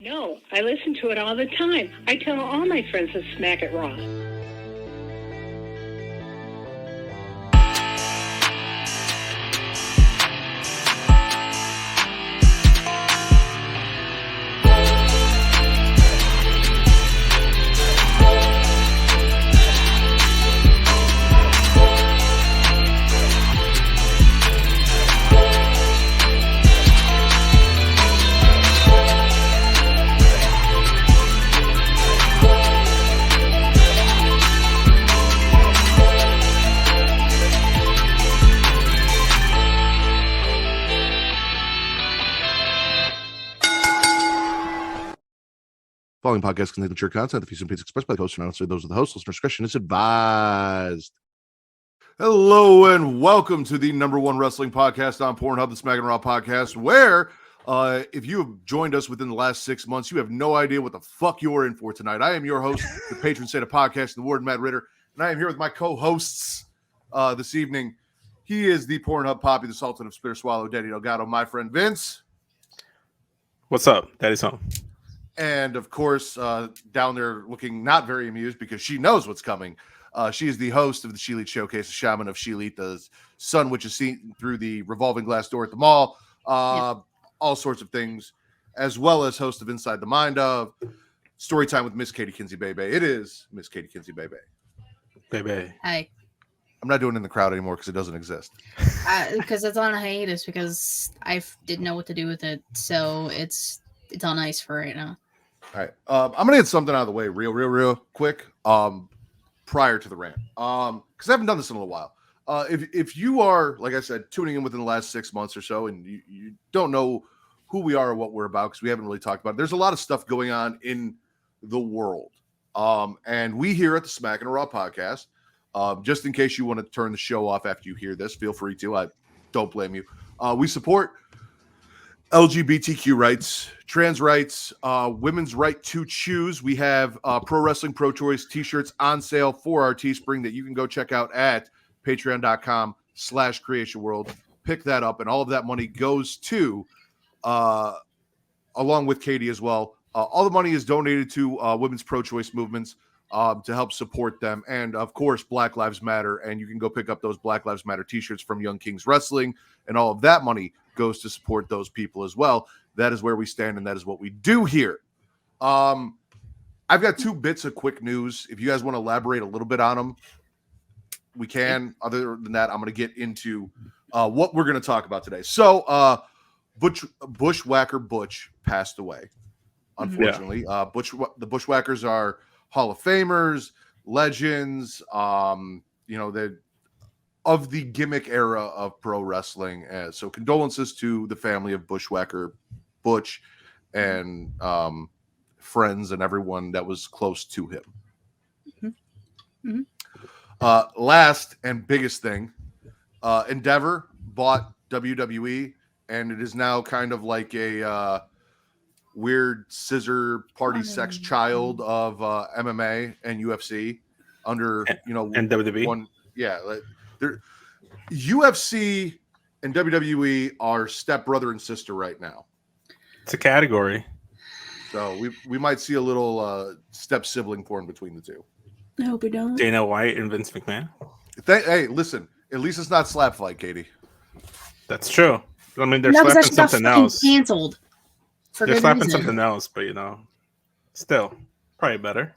No, I listen to it all the time. I tell all my friends to smack it raw. Following podcast contains mature content. The views and opinions expressed by the host are not necessarily those of the host. Listener discretion is advised. Hello and welcome to the number one wrestling podcast on Pornhub, the Smackin It Raw Podcast, where if you have joined us within the last 6 months, you have no idea what the fuck you're in for tonight. I am your host, the patron saint of podcast, the Warden, Matt Ritter, and I am here with my co-hosts this evening. He is the Pornhub Poppy, the Sultan of Spitter Swallow, Daddy Delgado, my friend Vince. What's up? Daddy's home. And, of course, down there looking not very amused because she knows what's coming. She is the host of the She Elite Showcase, the shaman of She Elite, the sun which is seen through the revolving glass door at the mall, all sorts of things, as well as host of Inside the Mind of Storytime with Miss Katie Kinzy Bebe. It is Miss Katie Kinzy Bebe. Bebe. Hi. I'm not doing it in the crowd anymore because it doesnn't exist. Because it's on a hiatus because I didn't know what to do with it. So it's on ice for right now. All right. I'm going to get something out of the way real quick prior to the rant. Because I haven't done this in a little while. If you are, like I said, tuning in within the last 6 months or so and you don't know who we are or what we're about because we haven't really talked about it, there's a lot of stuff going on in the world. And we here at the Smackin It Raw Podcast, just in case you want to turn the show off after you hear this, feel free to. I don't blame you. We support LGBTQ rights, trans rights, women's right to choose. We have Pro Wrestling Pro Choice t-shirts on sale for our Teespring that you can go check out at patreon.com/creationworld. Pick that up, and all of that money goes to, along with Katie as well, all the money is donated to women's pro-choice movements to help support them. And, of course, Black Lives Matter, and you can go pick up those Black Lives Matter t-shirts from Young Kings Wrestling, and all of that money goes to support those people as well. That is where we stand, and that is what we do here. I've got 2 bits of quick news. If you guys want to elaborate a little bit on them, we can. Other than that, I'm going to get into what we're going to talk about today. So, Bushwhacker Butch passed away, unfortunately. Yeah. The Bushwhackers are Hall of Famers, legends, of the gimmick era of pro wrestling. So condolences to the family of Bushwhacker Butch and friends and everyone that was close to him. Last and biggest thing, Endeavor bought WWE, and it is now kind of like a weird scissor party sex child of MMA and UFC under, and WWE. One, yeah. UFC and WWE are stepbrother and sister right now. It's a category. So we might see a little step sibling porn between the two. I hope we don't. Dana White and Vince McMahon. Hey, listen. At least it's not slap fight, Katie. That's true. I mean, they're slapping something else. Canceled. They're slapping something else, but still probably better.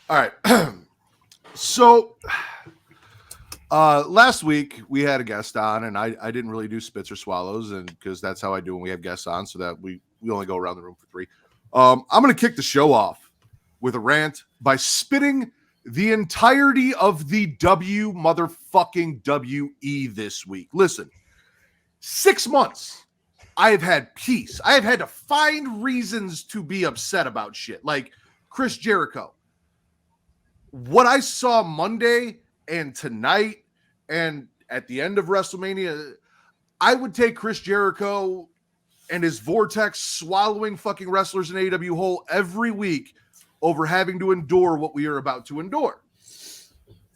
All right. So last week we had a guest on, and I didn't really do spits or swallows, and because that's how I do when we have guests on, so that we only go around the room for 3. I'm going to kick the show off with a rant by spitting the entirety of the WE this week. Listen, 6 months I have had peace. I have had to find reasons to be upset about shit, like Chris Jericho. What I saw Monday and tonight and at the end of WrestleMania, I would take Chris Jericho and his vortex swallowing fucking wrestlers in AEW whole every week over having to endure what we are about to endure.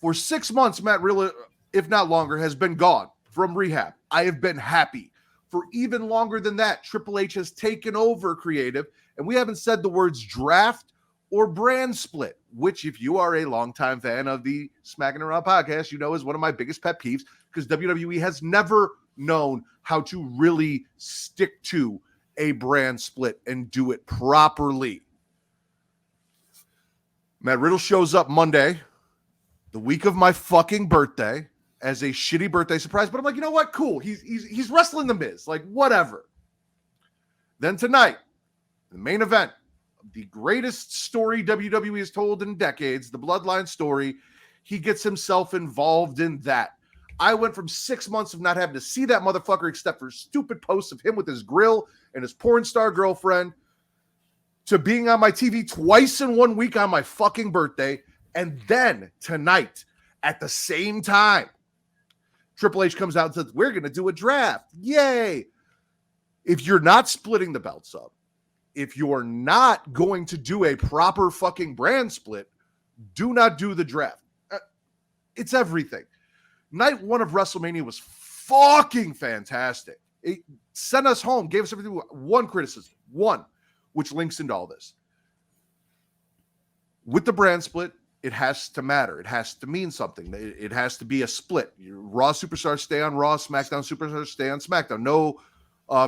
For 6 months, Matt Rilla, if not longer, has been gone from rehab. I have been happy for even longer than that. Triple H has taken over creative, and we haven't said the words draft or brand split, which if you are a longtime fan of the Smackin It Raw podcast, you know is one of my biggest pet peeves, because WWE has never known how to really stick to a brand split and do it properly. Matt Riddle shows up Monday, the week of my fucking birthday, as a shitty birthday surprise. But I'm like, you know what? Cool. He's wrestling The Miz. Like, whatever. Then tonight, the main event, the greatest story WWE has told in decades, the Bloodline story, he gets himself involved in that. I went from 6 months of not having to see that motherfucker except for stupid posts of him with his grill and his porn star girlfriend to being on my TV twice in 1 week on my fucking birthday. And then tonight, at the same time, Triple H comes out and says, we're going to do a draft. Yay. If you're not splitting the belts up, if you're not going to do a proper fucking brand split, do not do the draft. It's everything. Night one of WrestleMania was fucking fantastic. It sent us home, gave us everything. One criticism, which links into all this. With the brand split, it has to matter. It has to mean something. It has to be a split. Raw superstars stay on Raw, SmackDown superstars stay on SmackDown. No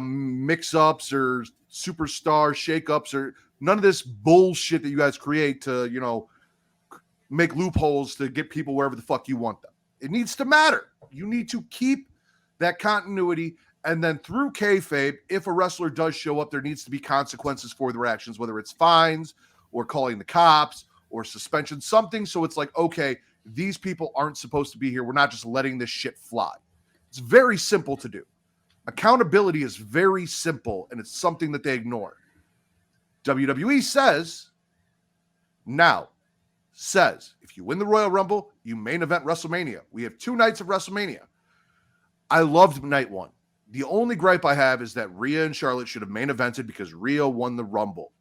mix-ups or superstar shake-ups or none of this bullshit that you guys create to, make loopholes to get people wherever the fuck you want them. It needs to matter. You need to keep that continuity, and then through kayfabe, if a wrestler does show up, there needs to be consequences for their actions, whether it's fines or calling the cops or suspension, something. So it's like, okay, these people aren't supposed to be here. We're not just letting this shit fly. It's very simple to do. Accountability is very simple, and it's something that they ignore. WWE says, if you win the Royal Rumble, you main event WrestleMania. We have 2 nights of WrestleMania. I loved night one. The only gripe I have is that Rhea and Charlotte should have main evented because Rhea won the Rumble.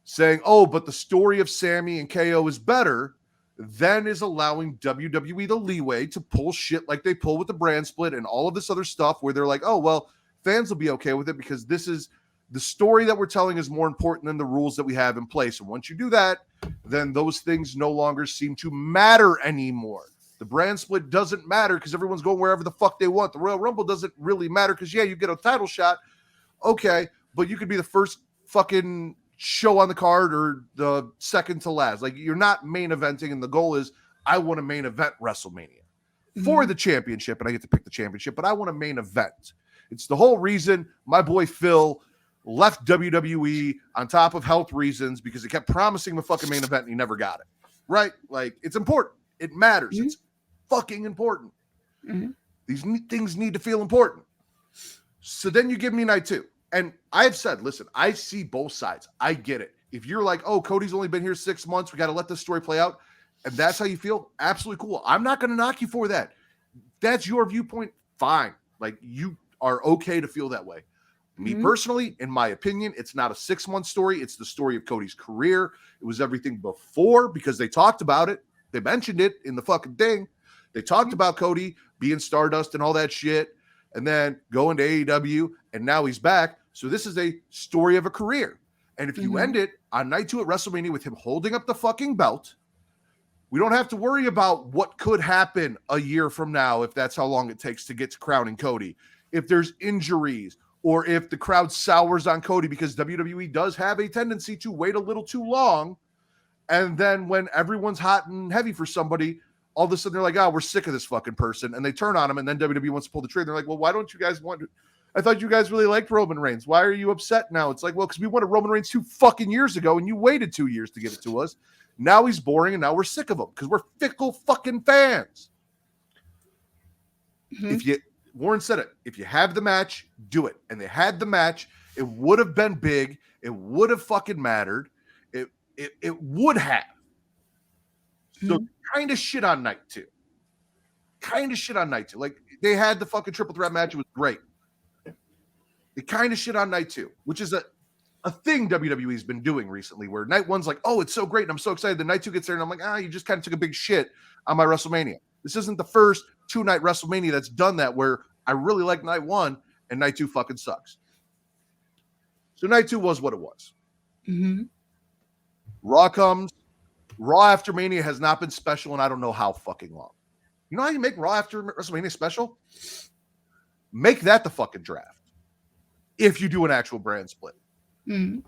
Saying, but the story of Sammy and KO is better, then is allowing WWE the leeway to pull shit like they pull with the brand split and all of this other stuff where they're like, fans will be okay with it because this is the story that we're telling is more important than the rules that we have in place. And once you do that, then those things no longer seem to matter anymore. The brand split doesn't matter because everyone's going wherever the fuck they want. The Royal Rumble doesn't really matter because, you get a title shot. Okay, but you could be the first fucking show on the card or the second to last. Like, you're not main eventing, and the goal is I want to main event WrestleMania for the championship, and I get to pick the championship, but I want a main event. It's the whole reason my boy Phil left WWE on top of health reasons because he kept promising the fucking main event and he never got it. Right? Like, it's important. It matters. It's fucking important. These things need to feel important. So then you give me night 2. And I've said, listen, I see both sides. I get it. If you're like, Cody's only been here 6 months, we got to let this story play out, and that's how you feel, absolutely cool. I'm not going to knock you for that. That's your viewpoint, fine. Like, you are okay to feel that way. Me personally, in my opinion, it's not a 6-month story. It's the story of Cody's career. It was everything before because they talked about it. They mentioned it in the fucking thing. They talked about Cody being Stardust and all that shit, and then going to AEW, and now he's back. So this is a story of a career. And if you end it on night 2 at WrestleMania with him holding up the fucking belt, we don't have to worry about what could happen a year from now if that's how long it takes to get to crowning Cody. If there's injuries or if the crowd sours on Cody, because WWE does have a tendency to wait a little too long. And then when everyone's hot and heavy for somebody, all of a sudden they're like, we're sick of this fucking person. And they turn on him, and then WWE wants to pull the trigger. They're like, well, why don't you guys want to? I thought you guys really liked Roman Reigns. Why are you upset now? It's like, well, because we wanted Roman Reigns 2 fucking years ago, and you waited 2 years to give it to us. Now he's boring, and now we're sick of him because we're fickle fucking fans. Warren said it, if you have the match, do it. And they had the match. It would have been big. It would have fucking mattered. It would have. So kind of shit on night 2. Like, they had the fucking triple threat match. It was great. They kind of shit on night 2, which is a thing WWE's been doing recently, where night 1's like, it's so great, and I'm so excited. Then night 2 gets there, and I'm like, you just kind of took a big shit on my WrestleMania. This isn't the first 2-night WrestleMania that's done that, where I really like night 1, and night 2 fucking sucks. So night 2 was what it was. Mm-hmm. Raw comes. Raw after Mania has not been special in I don't know how fucking long. You know how you make Raw after WrestleMania special? Make that the fucking draft. If you do an actual brand split. Mm-hmm.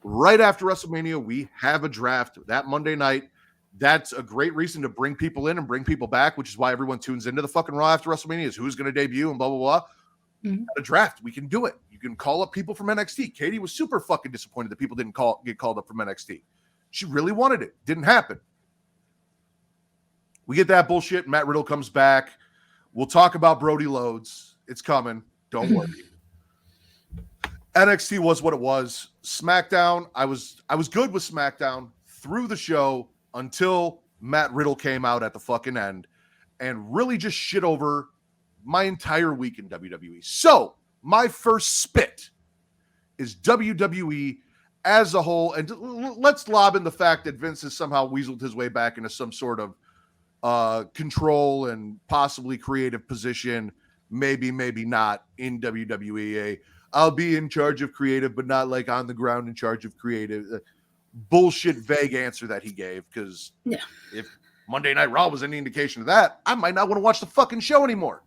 Right after WrestleMania, we have a draft that Monday night. That's a great reason to bring people in and bring people back, which is why everyone tunes into the fucking Raw after WrestleMania is who's going to debut and blah, blah, blah. Mm-hmm. A draft. We can do it. You can call up people from NXT. Katie was super fucking disappointed that people didn't get called up from NXT. She really wanted it. Didn't happen. We get that bullshit. Matt Riddle comes back. We'll talk about Brody Lodes. It's coming. Don't worry. NXT was what it was. SmackDown, I was good with SmackDown through the show until Matt Riddle came out at the fucking end and really just shit over my entire week in WWE. So my first spit is WWE as a whole. And let's lob in the fact that Vince has somehow weaseled his way back into some sort of control and possibly creative position. Maybe not in WWE. I'll be in charge of creative, but not like on the ground in charge of creative. Bullshit vague answer that he gave, because if Monday Night Raw was any indication of that, I might not want to watch the fucking show anymore.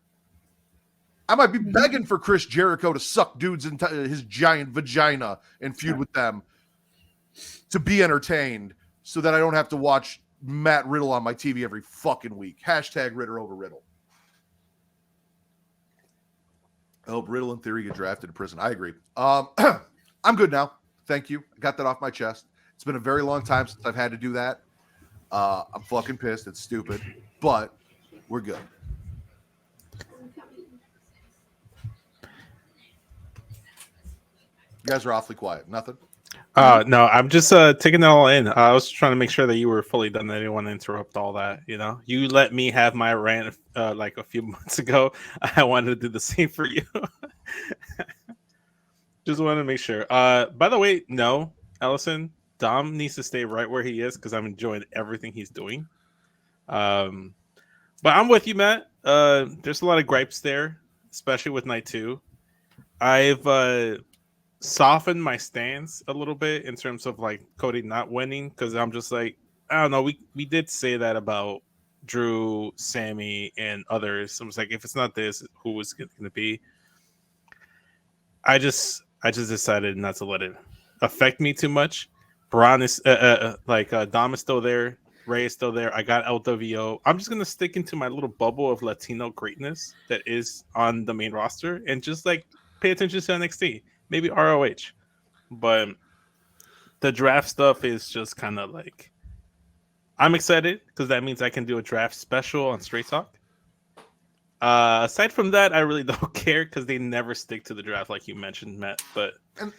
I might be begging for Chris Jericho to suck dudes into his giant vagina and feud with them to be entertained so that I don't have to watch Matt Riddle on my TV every fucking week. Hashtag Ritter over Riddle. I hope Riddle in theory get drafted to prison. I agree. I'm good now. Thank you. I got that off my chest. It's been a very long time since I've had to do that. I'm fucking pissed. It's stupid, but we're good. You guys are awfully quiet. Nothing? No, I'm just taking it all in. I was trying to make sure that you were fully done. I didn't want to interrupt all that. You know, you let me have my rant like a few months ago. I wanted to do the same for you. Just wanted to make sure. By the way, no, Ellison, Dom needs to stay right where he is because I'm enjoying everything he's doing. But I'm with you, Matt. There's a lot of gripes there, especially with night 2. I've softened my stance a little bit in terms of like Cody not winning, because I'm just like, I don't know, we did say that about Drew, Sammy, and others. I was like, if it's not this, who is it going to be? I just decided not to let it affect me too much. Braun is Dom is still there, Ray is still there. I got LWO. I'm just gonna stick into my little bubble of Latino greatness that is on the main roster and just like pay attention to NXT. Maybe ROH, but the draft stuff is just kind of like, I'm excited because that means I can do a draft special on Straight Talk. Aside from that, I really don't care because they never stick to the draft like you mentioned, Matt. But and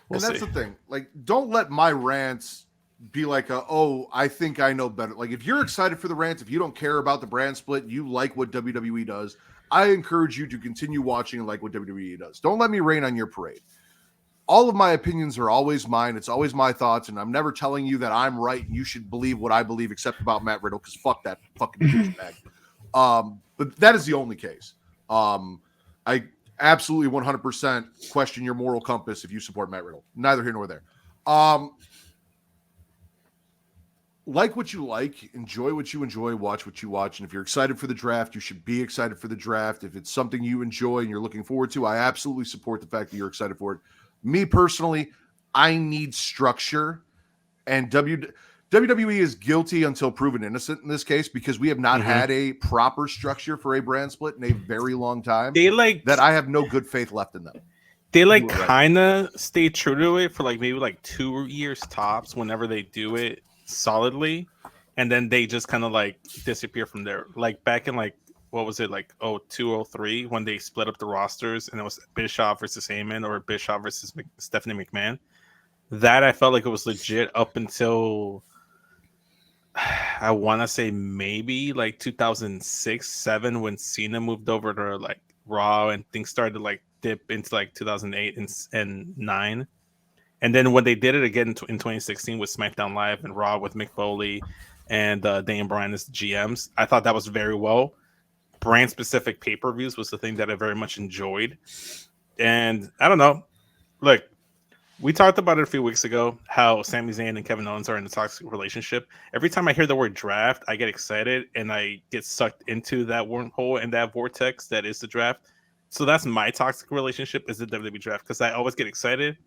that's the thing. Like, don't let my rants be like, I think I know better. Like, if you're excited for the rants, if you don't care about the brand split, you like what WWE does, I encourage you to continue watching and like what WWE does. Don't let me rain on your parade. All of my opinions are always mine. It's always my thoughts, and I'm never telling you that I'm right and you should believe what I believe except about Matt Riddle, because fuck that fucking douchebag. But that is the only case. I absolutely 100% question your moral compass if you support Matt Riddle. Neither here nor there. Like what you like, enjoy what you enjoy, watch what you watch. And if you're excited for the draft, you should be excited for the draft. If it's something you enjoy and you're looking forward to, I absolutely support the fact that you're excited for it. Me personally, I need structure, and WWE is guilty until proven innocent in this case, because we have not had a proper structure for a brand split in a very long time. They like that I have no good faith left in them. They like kind of stay true to it for like maybe like 2 years tops whenever they do it solidly, and then they just kind of like disappear from there. Like back in like, what was it, like 0203 when they split up the rosters and it was Bischoff versus Heyman or Bischoff versus Stephanie McMahon. That I felt like it was legit up until I want to say maybe like 2006-7 when Cena moved over to like Raw and things started to like dip into like 2008 and 9. And then when they did it again in 2016 with SmackDown Live and Raw with Mick Foley and Daniel Bryan as the GMs, I thought that was very well. Brand specific pay-per-views was the thing that I very much enjoyed. And I don't know. Look, we talked about it a few weeks ago how Sami Zayn and Kevin Owens are in a toxic relationship. Every time I hear the word draft, I get excited and I get sucked into that wormhole and that vortex that is the draft. So that's my toxic relationship is the WWE draft because I always get excited,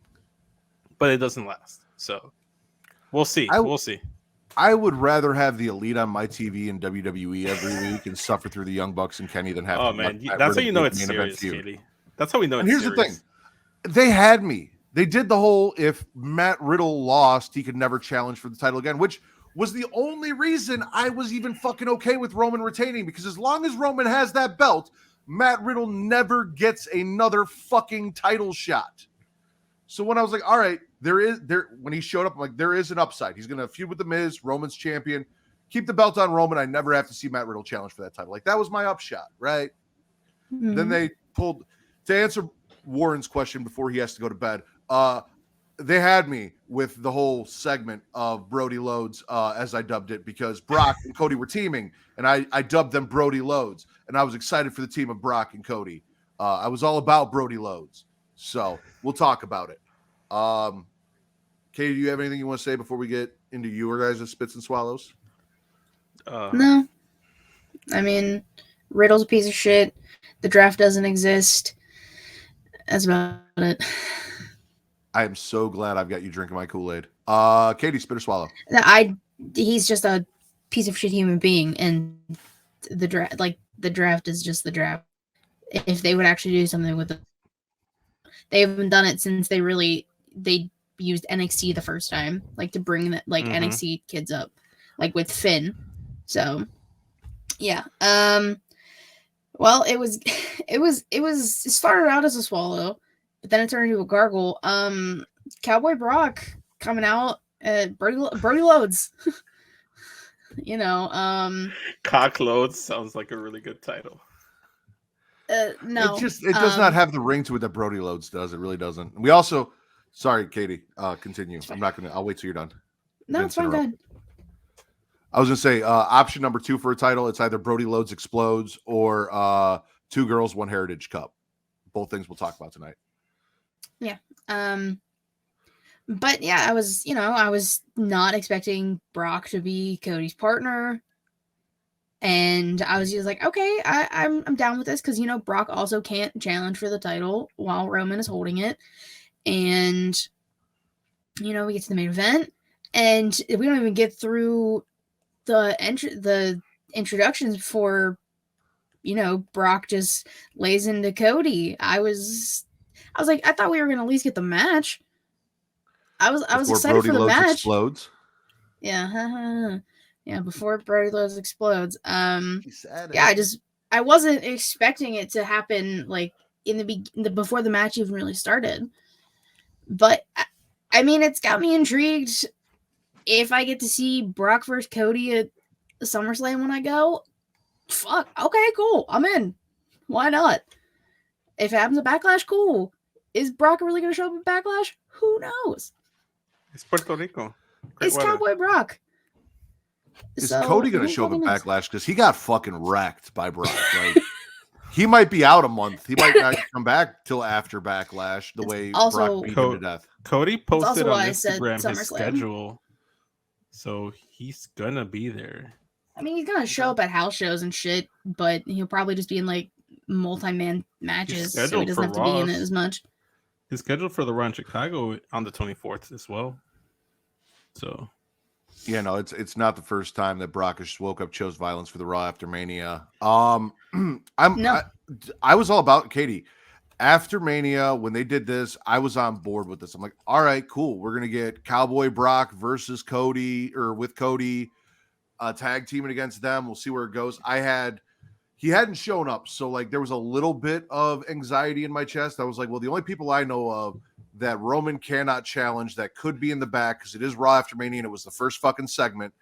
but it doesn't last. So we'll see. We'll see. I would rather have the Elite on my TV in WWE every week and suffer through the Young Bucks and Kenny than have to. Oh man, that's how you know it's serious, Katie. That's how we know. And here's the thing: they had me. They did the whole if Matt Riddle lost, he could never challenge for the title again, which was the only reason I was even fucking okay with Roman retaining, because as long as Roman has that belt, Matt Riddle never gets another fucking title shot. So when I was like, all right, when he showed up, I'm like, there is an upside. He's going to feud with The Miz, Roman's champion, keep the belt on Roman. I never have to see Matt Riddle challenge for that title. Like, that was my upshot, right? Mm-hmm. Then they pulled, to answer Warren's question before he has to go to bed, they had me with the whole segment of Brody Lodes, as I dubbed it, because Brock and Cody were teaming, and I dubbed them Brody Lodes, and I was excited for the team of Brock and Cody. I was all about Brody Lodes, so we'll talk about it. Katie, do you have anything you want to say before we get into your guys' spits and swallows? No. I mean, Riddle's a piece of shit. The draft doesn't exist. That's about it. I am so glad I've got you drinking my Kool-Aid. Katie, spit or swallow? He's just a piece of shit human being, and the draft is just the draft. If they would actually do something with it, they haven't done it since they used NXT the first time, like to bring that NXT kids up, like with Finn. So, yeah. Well, it started out as a swallow, but then it turned into a gargle. Cowboy Brock coming out, Brody Lodes. You know, Cock Lodes sounds like a really good title. No, it does not have the ring to it that Brody Lodes does. It really doesn't. We also, sorry, Katie, continue. I'll wait till you're done. No, it's fine. Go ahead. I was gonna say, option number 2 for a title, it's either Brody Lodes Explodes or 2 Girls, 1 Heritage Cup. Both things we'll talk about tonight. Yeah. But yeah, I was not expecting Brock to be Cody's partner. And I was just like, okay, I'm down with this, because Brock also can't challenge for the title while Roman is holding it. And we get to the main event, and we don't even get through the introductions before Brock just lays into Cody. I was like, I thought we were gonna at least get the match. I was excited Brody for the Lodes match. Explodes. Yeah. Yeah, before Brody Lodes explodes. Yeah, I wasn't expecting it to happen like before the match even really started. But I mean, it's got me intrigued. If I get to see Brock versus Cody at SummerSlam when I go, fuck, okay, cool, I'm in. Why not? If it happens at Backlash, cool. Is Brock really going to show up at Backlash? Who knows? It's Puerto Rico. It's Cowboy Brock. Is Cody going to show up at Backlash? Because he got fucking wrecked by Brock. Like, he might be out a month. He might not come back till after Backlash. The way Brock beat him to death. Cody posted on Instagram his schedule, so he's gonna be there. I mean, he's gonna show up at house shows and shit, but he'll probably just be in like multi-man matches, so he doesn't have to be in it as much. He's scheduled for the Raw in Chicago on the 24th as well. So. Yeah, no, it's not the first time that Brock just woke up, chose violence for the Raw after Mania. I was all about Katie. After Mania, when they did this, I was on board with this. I'm like, all right, cool. We're gonna get Cowboy Brock versus Cody, or with Cody, tag teaming against them. We'll see where it goes. He hadn't shown up, so like there was a little bit of anxiety in my chest. I was like, well, the only people I know of that Roman cannot challenge that could be in the back, because it is Raw after Mania and it was the first fucking segment,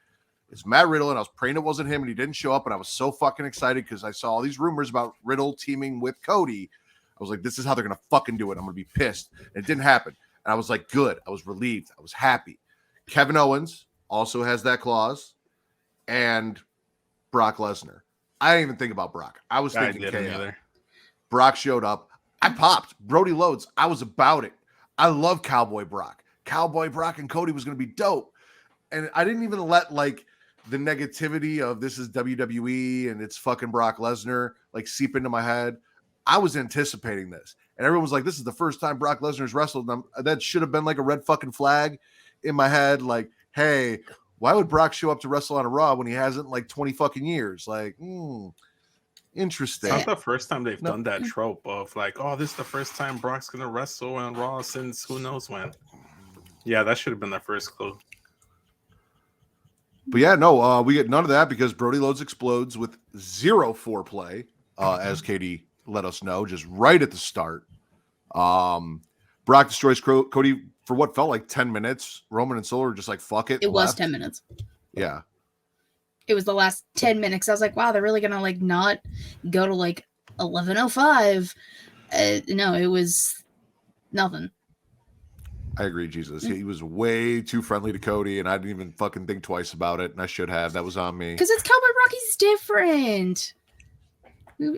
is Matt Riddle, and I was praying it wasn't him, and he didn't show up, and I was so fucking excited because I saw all these rumors about Riddle teaming with Cody. I was like, this is how they're gonna fucking do it. I'm gonna be pissed. And it didn't happen. And I was like, good. I was relieved. I was happy. Kevin Owens also has that clause, and Brock Lesnar. I didn't even think about Brock. I was thinking KO. Brock showed up. I popped. Brody Lodes. I was about it. I love Cowboy Brock. Cowboy Brock and Cody was going to be dope. And I didn't even let like the negativity of this is WWE and it's fucking Brock Lesnar like seep into my head. I was anticipating this. And everyone was like, this is the first time Brock Lesnar's wrestled. And that should have been like a red fucking flag in my head. Like, hey, why would Brock show up to wrestle on a Raw when he hasn't in like 20 fucking years? Like, interesting. It's not the first time they've done that trope of like, oh, this is the first time Brock's going to wrestle on Raw since who knows when. Yeah, that should have been their first clue. But yeah, no, we get none of that because Brody Lodes explodes with zero foreplay, as Katie let us know, just right at the start. Brock destroys Cody for what felt like 10 minutes. Roman and Solar were just like, fuck it. It was 10 minutes. Yeah. It was the last 10 minutes. I was like, wow, they're really going to like not go to like 11:05. No, it was nothing. I agree, Jesus. He was way too friendly to Cody, and I didn't even fucking think twice about it, and I should have. That was on me. Because it's Cowboy Brock. He's different.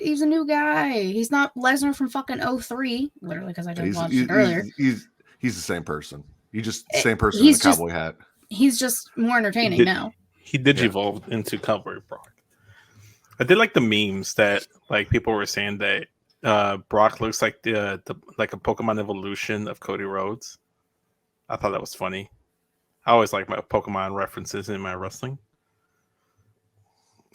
He's a new guy. He's not Lesnar from fucking 03. Literally, because I just watched it earlier. He's the same person. He's just the same person in a cowboy hat. He's just more entertaining now. He did evolve into Cowboy Brock. I did like the memes that like people were saying that Brock looks like the like a Pokemon evolution of Cody Rhodes. I thought that was funny. I always like my Pokemon references in my wrestling.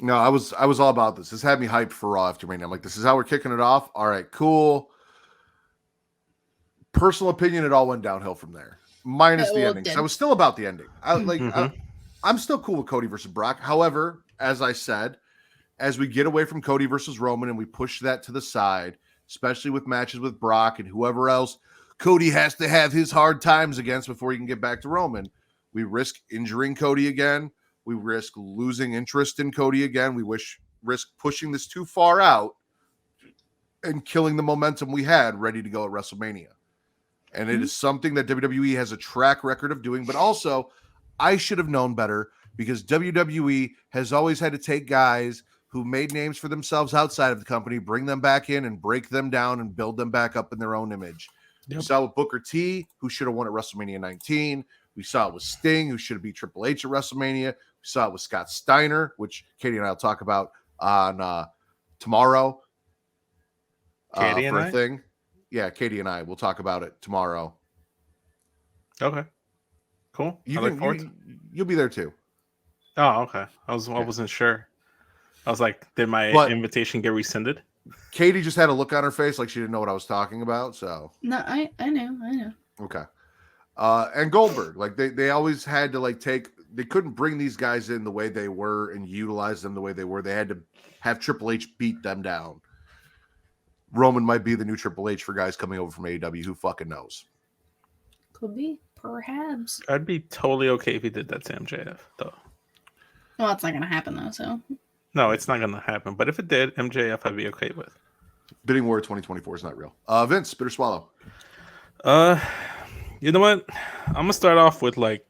No, I was all about this. This had me hyped for Raw after Mania. I'm like, this is how we're kicking it off. All right, cool. Personal opinion, it all went downhill from there. Minus the ending. I was still about the ending. I'm still cool with Cody versus Brock. However, as I said, as we get away from Cody versus Roman and we push that to the side, especially with matches with Brock and whoever else Cody has to have his hard times against before he can get back to Roman, we risk injuring Cody again. We risk losing interest in Cody again. We risk pushing this too far out and killing the momentum we had ready to go at WrestleMania. And it is something that WWE has a track record of doing, but also I should have known better because WWE has always had to take guys who made names for themselves outside of the company, bring them back in and break them down and build them back up in their own image. Yep. We saw it with Booker T, who should have won at WrestleMania 19. We saw it with Sting, who should have beat Triple H at WrestleMania. We saw it with Scott Steiner, which Katie and I will talk about on tomorrow. Katie and I? Thing. Yeah, Katie and I will talk about it tomorrow. Okay. Cool. You'll be there too. Oh, okay. I wasn't sure. I was like, did my invitation get rescinded? Katie just had a look on her face like she didn't know what I was talking about. So no, I know. Okay. And Goldberg, like they always had to like they couldn't bring these guys in the way they were and utilize them the way they were. They had to have Triple H beat them down. Roman might be the new Triple H for guys coming over from AEW. Who fucking knows? Could be, perhaps. I'd be totally okay if he did that to MJF, though. Well, it's not gonna happen though. So. No, it's not gonna happen. But if it did, MJF I'd be okay with. Bidding War 2024 is not real. Vince, bitter swallow. You know what? I'm gonna start off with like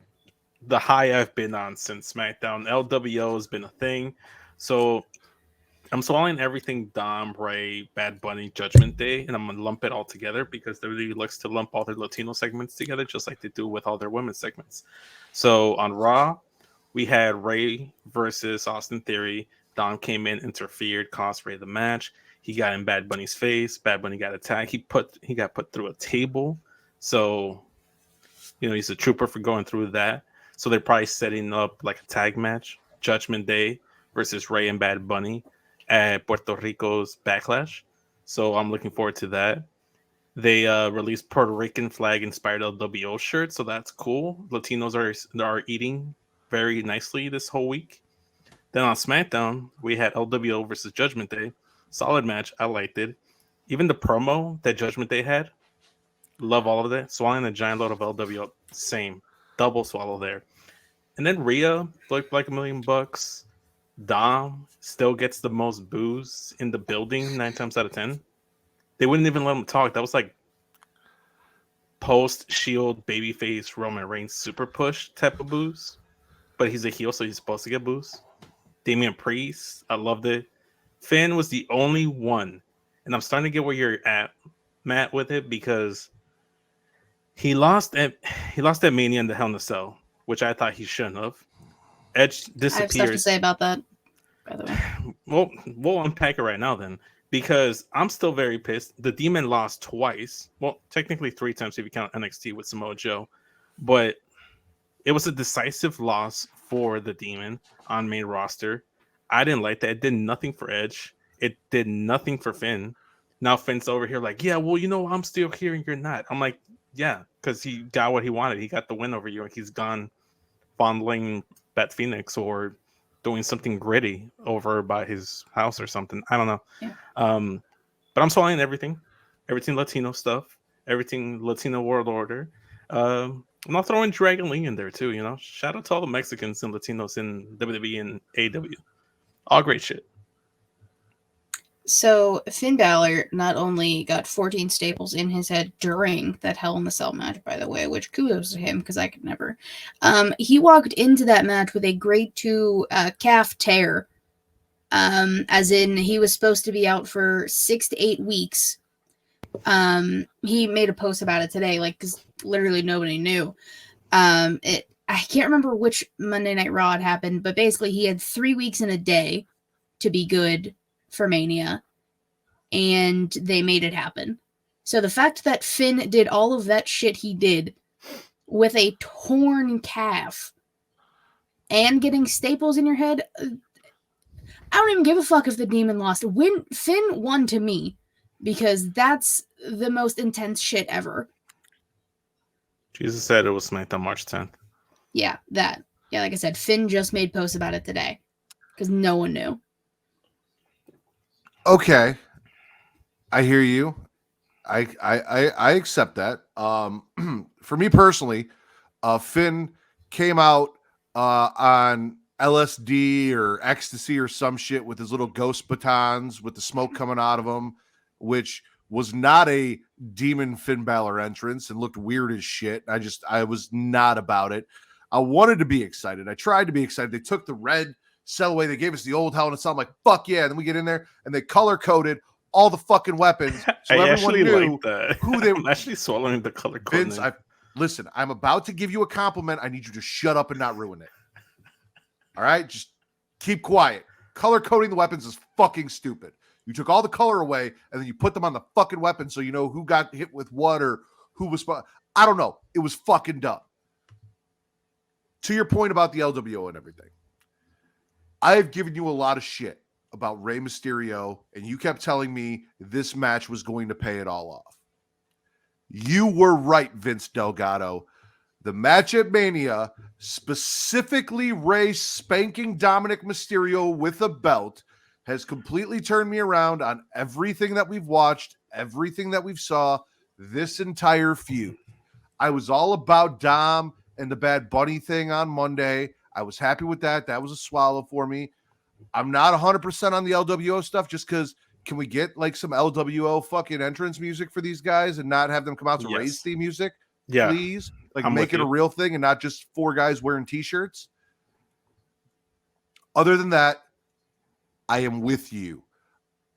the high I've been on since SmackDown. LWO has been a thing, so I'm swallowing everything Dom, Ray, Bad Bunny, Judgment Day, and I'm gonna lump it all together because WWE likes to lump all their Latino segments together, just like they do with all their women's segments. So on Raw, we had Ray versus Austin Theory. Dom came in, interfered, cost Ray the match. He got in Bad Bunny's face. Bad Bunny got attacked. He got put through a table. So, he's a trooper for going through that. So they're probably setting up like a tag match, Judgment Day versus Ray and Bad Bunny at Puerto Rico's Backlash. So I'm looking forward to that. They released Puerto Rican flag inspired LWO shirts, so that's cool. Latinos are eating very nicely this whole week. Then on SmackDown, we had LWO versus Judgment Day. Solid match. I liked it. Even the promo that Judgment Day had, love all of that. Swallowing a giant load of LWO, same. Double swallow there. And then Rhea looked like $1 million. Dom still gets the most boos in the building 9 times out of 10. They wouldn't even let him talk. That was like post-Shield babyface Roman Reigns super push type of boos. But he's a heel, so he's supposed to get boos. Damian Priest, I loved it. Finn was the only one, and I'm starting to get where you're at Matt, with it because he lost at Mania in the Hell in a Cell, which I thought he shouldn't have. Edge disappeared. I have stuff to say about that, by the way. Well, we'll unpack it right now then, because I'm still very pissed. The Demon lost twice. Well, technically 3 times if you count NXT with Samoa Joe, but it was a decisive loss for the Demon on main roster. I didn't like that. It did nothing for Edge. It did nothing for Finn. Now Finn's over here like, yeah, well, I'm still here and you're not. I'm like, yeah, because he got what he wanted. He got the win over you, and he's gone fondling Beth Phoenix or doing something gritty over by his house or something. I don't know. Yeah. But I'm swallowing everything Latino stuff, everything Latino World Order. And I'll throw in Dragon Lee in there too. Shout out to all the Mexicans and Latinos in WWE and AEW. All great shit. So Finn Balor not only got 14 staples in his head during that Hell in the Cell match, by the way, which kudos to him because I could never. He walked into that match with a grade 2 calf tear, as in he was supposed to be out for 6 to 8 weeks. He made a post about it today, because literally nobody knew. I can't remember which Monday Night Raw it happened, but basically he had 3 weeks and a day to be good for Mania, and they made it happen. So the fact that Finn did all of that shit he did with a torn calf and getting staples in your head, I don't even give a fuck if the Demon lost. Finn won to me, because that's the most intense shit ever. Jesus said it was SmackDown March 10th. Yeah, that. Yeah, like I said, Finn just made posts about it today because no one knew. Okay, I hear you. I accept that. For me personally, Finn came out on LSD or ecstasy or some shit with his little ghost batons with the smoke coming out of him, which was not a Demon Finn Balor entrance and looked weird as shit. I was not about it. I wanted to be excited. I tried to be excited. They took the red cell away. They gave us the old Hell in a Cell. I'm like, fuck yeah. And then we get in there and they color coded all the fucking weapons. So I everyone knew like who they were. I'm actually swallowing the color code. Vince, listen, I'm about to give you a compliment. I need you to shut up and not ruin it. All right? Just keep quiet. Color coding the weapons is fucking stupid. You took all the color away and then you put them on the fucking weapon so you know who got hit with what or who was. I don't know. It was fucking dumb. To your point about the LWO and everything, I've given you a lot of shit about Rey Mysterio, and you kept telling me this match was going to pay it all off. You were right, Vince Delgado. The match at Mania, specifically Rey spanking Dominic Mysterio with a belt, has completely turned me around on everything that we've watched, everything that we've saw, this entire feud. I was all about Dom and the Bad Bunny thing on Monday. I was happy with that. That was a swallow for me. I'm not 100% on the LWO stuff just because can we get some LWO fucking entrance music for these guys and not have them come out to Ray's theme music? Yeah. Please. I'm Make it a real thing and not just 4 guys wearing t-shirts. Other than that, I am with you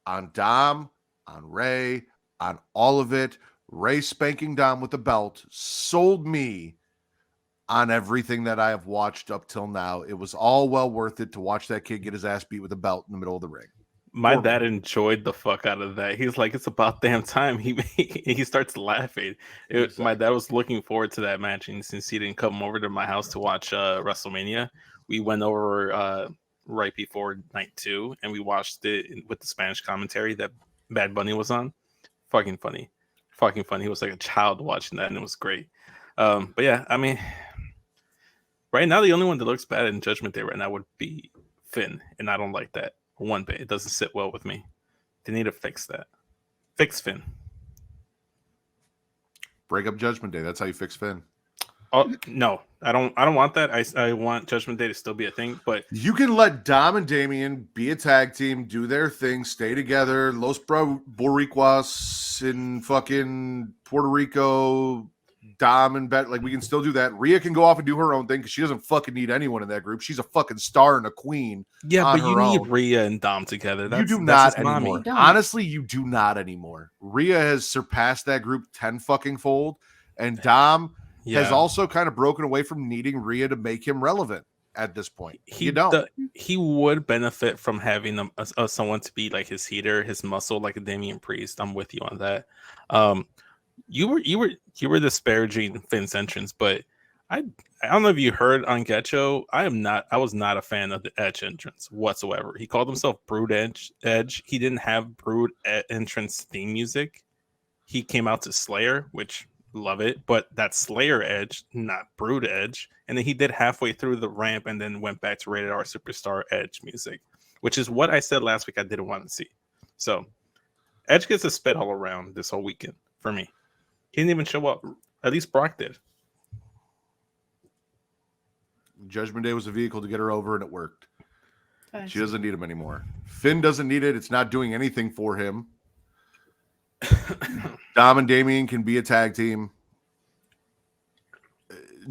on Dom, on Ray, on all of it. Ray spanking Dom with the belt sold me on everything that I have watched up till now. It was all well worth it to watch that kid get his ass beat with a belt in the middle of the ring. My dad enjoyed the fuck out of that. He's like, it's about damn time. He starts laughing. My dad was looking forward to that match, and since he didn't come over to my house to watch WrestleMania, we went over right before night 2, and we watched it with the Spanish commentary that Bad Bunny was on. Fucking funny. He was like a child watching that, and it was great. But yeah, I mean, right now the only one that looks bad in Judgment Day right now would be Finn, and I don't like that one bit. It doesn't sit well with me. They need to fix that. Fix Finn. Break up Judgment Day. That's how you fix Finn. Oh no, I don't want that. I want Judgment Day to still be a thing, but you can let Dom and Damian be a tag team, do their thing, stay together. Los Boricuas in fucking Puerto Rico, Dom and Bet, like we can still do that. Rhea can go off and do her own thing because she doesn't fucking need anyone in that group. She's a fucking star and a queen. Yeah, on but you her need own. Rhea and Dom together. You do That's not his mommy. anymore. Don't. Honestly, you do not anymore. Rhea has surpassed that group 10 fucking fold, and Dom has also kind of broken away from needing Rhea to make him relevant at this point. You don't. He would benefit from having someone to be like his heater, his muscle, like a Damian Priest. I'm with you on that. You were disparaging Finn's entrance, but I don't know if you heard on Getcho. I was not a fan of the Edge entrance whatsoever. He called himself Brood Edge. He didn't have Brood entrance theme music. He came out to Slayer, which love it, but that's Slayer Edge, not Brood Edge. And then he did halfway through the ramp and then went back to Rated R Superstar Edge music, which is what I said last week I didn't want to see. So Edge gets a spit all around this whole weekend for me. He didn't even show up. At least Brock did. Judgment Day was a vehicle to get her over, and it worked. She doesn't need him anymore. Finn doesn't need it. It's not doing anything for him. Dom and Damian can be a tag team.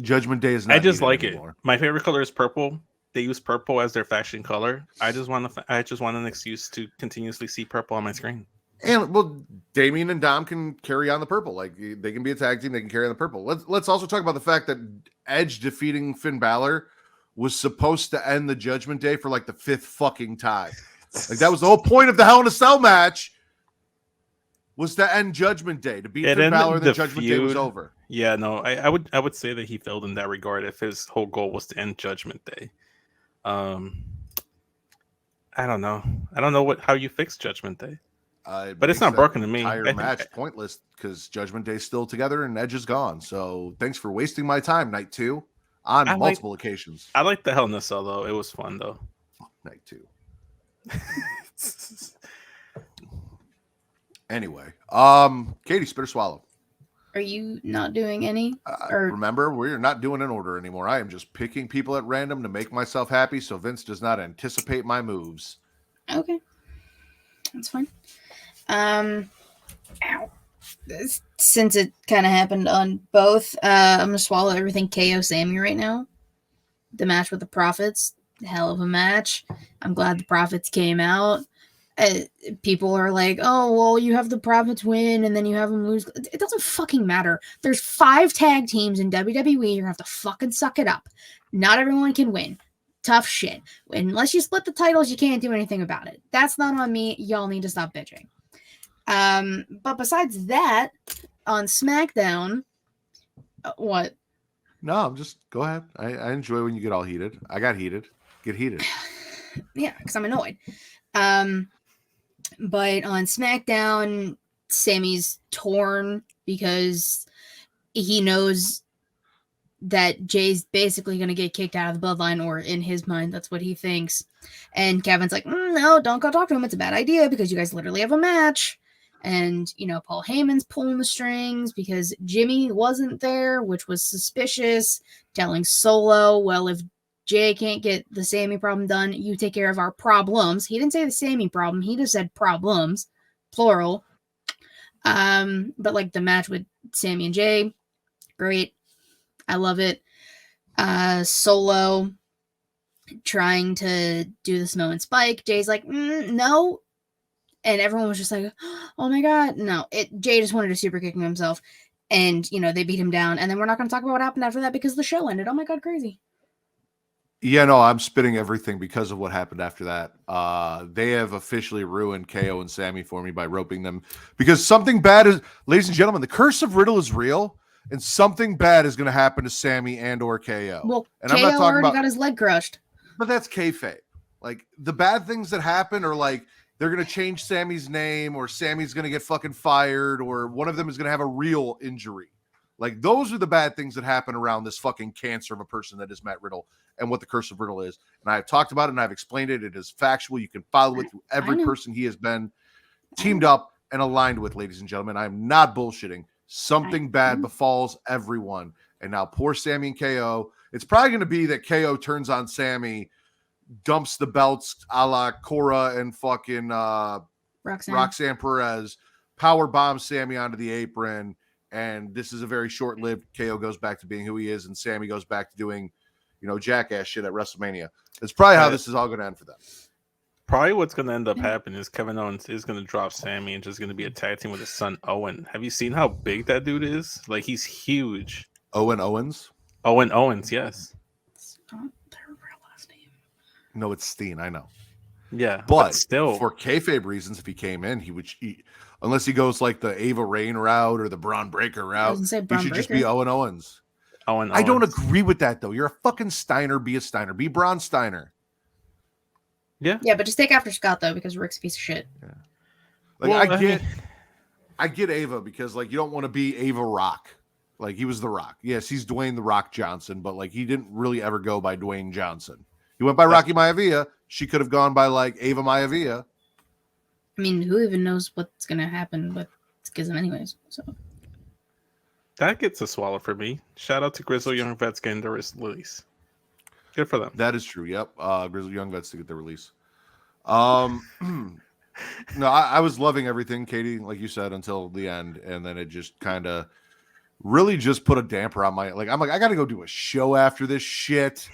Judgment Day is not. I just like anymore. it. My favorite color is purple. They use purple as their fashion color. I just want an excuse to continuously see purple on my screen. And well, Damian and Dom can carry on the purple. Like they can be a tag team. They can carry on the purple. Let's also talk about the fact that Edge defeating Finn Balor was supposed to end the Judgment Day for like the 5th fucking time. Like that was the whole point of the Hell in a Cell match, was to end Judgment Day, to beat Finn Balor, and the Judgment Day was over. Yeah, no, I would say that he failed in that regard if his whole goal was to end Judgment Day. I don't know. I don't know how you fix Judgment Day. But it's not broken to me. Entire match pointless because Judgment Day's still together and Edge is gone. So thanks for wasting my time, Night 2, on multiple occasions. I like the Hell in a Cell though. It was fun though. Night 2. Anyway, Katie, spit or swallow. Are you not doing any? Remember, we're not doing an order anymore. I am just picking people at random to make myself happy, so Vince does not anticipate my moves. Okay, that's fine. Ow. Since it kind of happened on both, I'm gonna swallow everything KO Sammy right now. The match with the Profits, hell of a match. I'm glad the Profits came out. People are like, oh, well, you have the Profits win and then you have them lose. It doesn't fucking matter. There's 5 tag teams in WWE. You're gonna have to fucking suck it up. Not everyone can win. Tough shit. Unless you split the titles, you can't do anything about it. That's not on me. Y'all need to stop bitching. But besides that, on SmackDown, what? No, I'm just go ahead. I enjoy when you get all heated. I got heated. Get heated. Yeah, because I'm annoyed. But on SmackDown, Sammy's torn because he knows that Jay's basically going to get kicked out of the bloodline, or in his mind, that's what he thinks. And Kevin's like, no, don't go talk to him. It's a bad idea because you guys literally have a match. And, Paul Heyman's pulling the strings because Jimmy wasn't there, which was suspicious, telling Solo, well, if Jay can't get the Sammy problem done, you take care of our problems. He didn't say the Sammy problem. He just said problems, plural. But like the match with Sammy and Jay, great. I love it. Solo trying to do the Samoan spike. Jay's like, no. And everyone was just like, oh my God, no. Jay just wanted to super kick himself. And, they beat him down. And then we're not going to talk about what happened after that because the show ended. Oh my God, crazy. Yeah, no, I'm spitting everything because of what happened after that. They have officially ruined KO and Sammy for me by roping them because something bad is, ladies and gentlemen, the curse of Riddle is real. And something bad is going to happen to Sammy and or KO. Well, and KO I'm not talking already about, got his leg crushed. But that's kayfabe. Like the bad things that happen are like they're going to change Sammy's name, or Sammy's going to get fucking fired, or one of them is going to have a real injury. Like those are the bad things that happen around this fucking cancer of a person that is Matt Riddle and what the curse of Riddle is. And I've talked about it and I've explained it. It is factual. You can follow it through every person he has been teamed up and aligned with, ladies and gentlemen. I'm not bullshitting. Something bad befalls everyone. And now poor Sammy and KO. It's probably going to be that KO turns on Sammy, dumps the belts a la Cora and fucking Roxanne Perez, power bombs Sammy onto the apron, and this is a very short-lived. KO goes back to being who he is, and Sammy goes back to doing, jackass shit at WrestleMania. That's probably how this is all going to end for them. Probably what's going to end up happening is Kevin Owens is going to drop Sammy and just going to be a tag team with his son Owen. Have you seen how big that dude is? Like, he's huge. Owen Owens? Owen Owens, yes. It's not their real last name. No, it's Steen. I know. Yeah, but still, for kayfabe reasons, if he came in, he would, unless he goes like the Ava Rain route or the Braun Breaker route, he should just be Owen Owens. Owen I don't agree with that though. You're a fucking Steiner. Be a Steiner. Be Braun Steiner. Yeah, but just take after Scott though, because Rick's a piece of shit. Yeah. Like I get Ava because like you don't want to be Ava Rock. Like he was the Rock. Yes, he's Dwayne the Rock Johnson, but like he didn't really ever go by Dwayne Johnson. He went by Rocky Maivia. She could have gone by like Ava Maivia. I mean, who even knows what's gonna happen with Schism anyways? So that gets a swallow for me. Shout out to Grizzled Young Vets getting their release. Good for them. That is true. Yep. Grizzled Young Vets to get their release. No, I was loving everything, Katie, like you said, until the end, and then it just kind of really just put a damper on my I'm like, I gotta go do a show after this shit.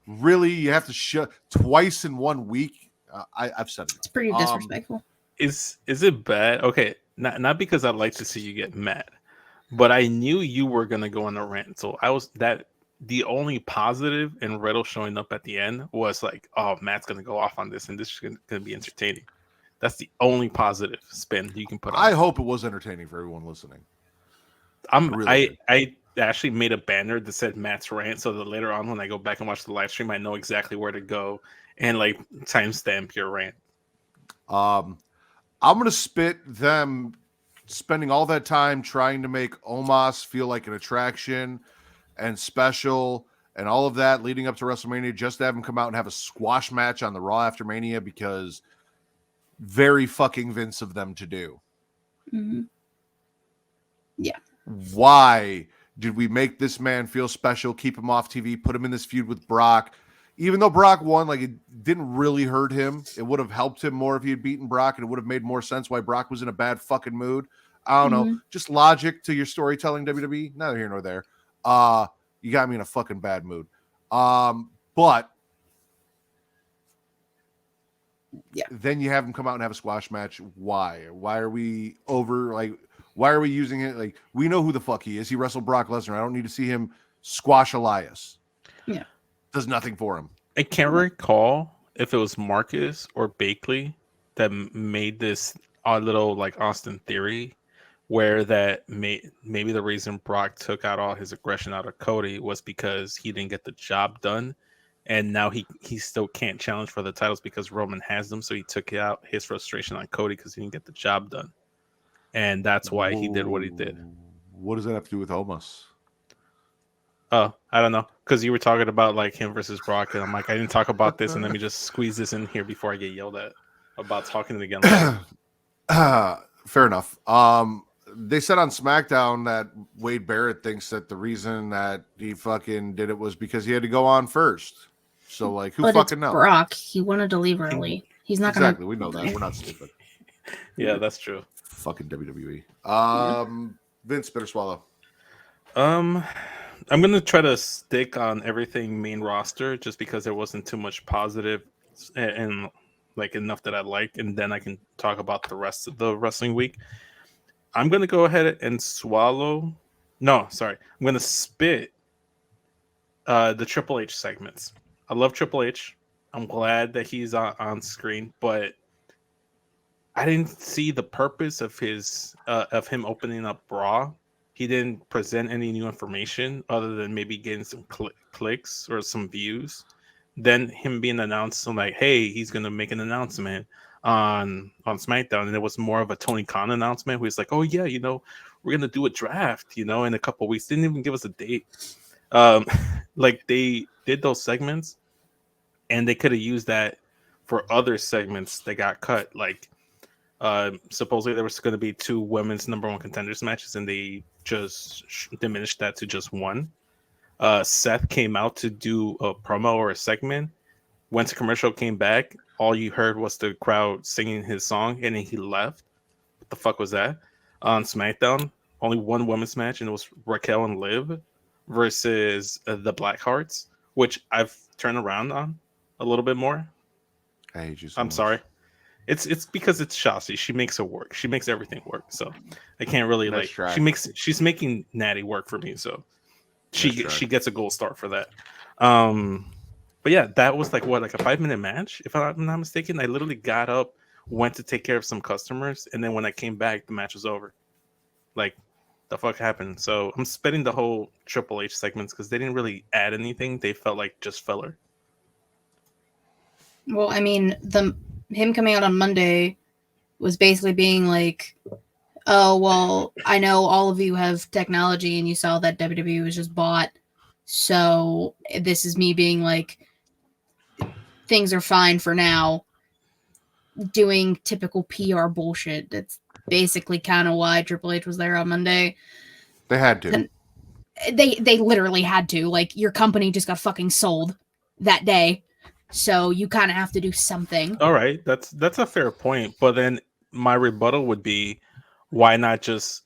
Really, you have to show twice in 1 week. I've said it. It's pretty disrespectful. Is it bad? Okay, not because I'd like to see you get mad, but I knew you were gonna go on a rant, so I was that. The only positive in Riddle showing up at the end was like, oh, Matt's going to go off on this and this is going to be entertaining. That's the only positive spin you can put on. I hope it was entertaining for everyone listening. I actually made a banner that said Matt's rant so that later on when I go back and watch the live stream, I know exactly where to go and like timestamp your rant. I'm going to spit them spending all that time trying to make Omos feel like an attraction and special and all of that leading up to WrestleMania, just to have him come out and have a squash match on the Raw after Mania, because very fucking Vince of them to do. Mm-hmm. Yeah. Why did we make this man feel special, keep him off TV, put him in this feud with Brock? Even though Brock won, like it didn't really hurt him. It would have helped him more if he had beaten Brock, and it would have made more sense why Brock was in a bad fucking mood. I don't know. Just logic to your storytelling, WWE. Neither here nor there. You got me in a fucking bad mood. But yeah, then you have him come out and have a squash match. Why? Why are we over? Like, why are we using it? Like, we know who the fuck he is. He wrestled Brock Lesnar. I don't need to see him squash Elias. Yeah, does nothing for him. I can't recall if it was Marcus or Bakley that made this odd little like Austin Theory, where that maybe the reason Brock took out all his aggression out of Cody was because he didn't get the job done, and now he still can't challenge for the titles because Roman has them, so he took out his frustration on Cody because he didn't get the job done, and that's why he did what he did. What does that have to do with Omos? Oh, I don't know, because you were talking about like him versus Brock, and I'm like, I didn't talk about this, and let me just squeeze this in here before I get yelled at about talking to again. Fair enough. They said on SmackDown that Wade Barrett thinks that the reason that he fucking did it was because he had to go on first. So, like, who fucking knows? Brock, he wanted to leave early. He's not exactly. We know that. We're not stupid. Yeah, that's true. Fucking WWE. Vince, better swallow. I'm gonna try to stick on everything main roster just because there wasn't too much positive and like enough that I like, and then I can talk about the rest of the wrestling week. I'm going to go ahead and swallow. No, sorry. I'm going to spit the Triple H segments. I love Triple H. I'm glad that he's on screen, but I didn't see the purpose of him opening up Raw. He didn't present any new information other than maybe getting some clicks or some views. Then him being announced, so like, hey, he's going to make an announcement on SmackDown, and it was more of a Tony Khan announcement where he's like, oh yeah, we're gonna do a draft, in a couple of weeks. Didn't even give us a date. Like they did those segments and they could have used that for other segments that got cut. Like supposedly there was going to be 2 women's #1 contenders matches, and they just diminished that to just 1. Seth came out to do a promo or a segment, went to commercial, came back. All you heard was the crowd singing his song, and then he left. What the fuck was that? On SmackDown, only one women's match, and it was Raquel and Liv versus the Blackhearts, which I've turned around on a little bit more. I hate you so I'm much. sorry. It's because it's Shotzi. She makes it work. She makes everything work. So I can't really Nice try. she's making Natty work for me. So she gets a gold star for that. But yeah, that was like a 5-minute match, if I'm not mistaken. I literally got up, went to take care of some customers, and then when I came back, the match was over. Like, the fuck happened? So I'm spitting the whole Triple H segments because they didn't really add anything. They felt like just filler. Well, I mean, him coming out on Monday was basically being like, oh, well, I know all of you have technology and you saw that WWE was just bought. So this is me being like, things are fine for now. Doing typical PR bullshit. That's basically kind of why Triple H was there on Monday. They had to. And they literally had to. Like, your company just got fucking sold that day. So you kind of have to do something. All right, that's a fair point. But then my rebuttal would be, why not just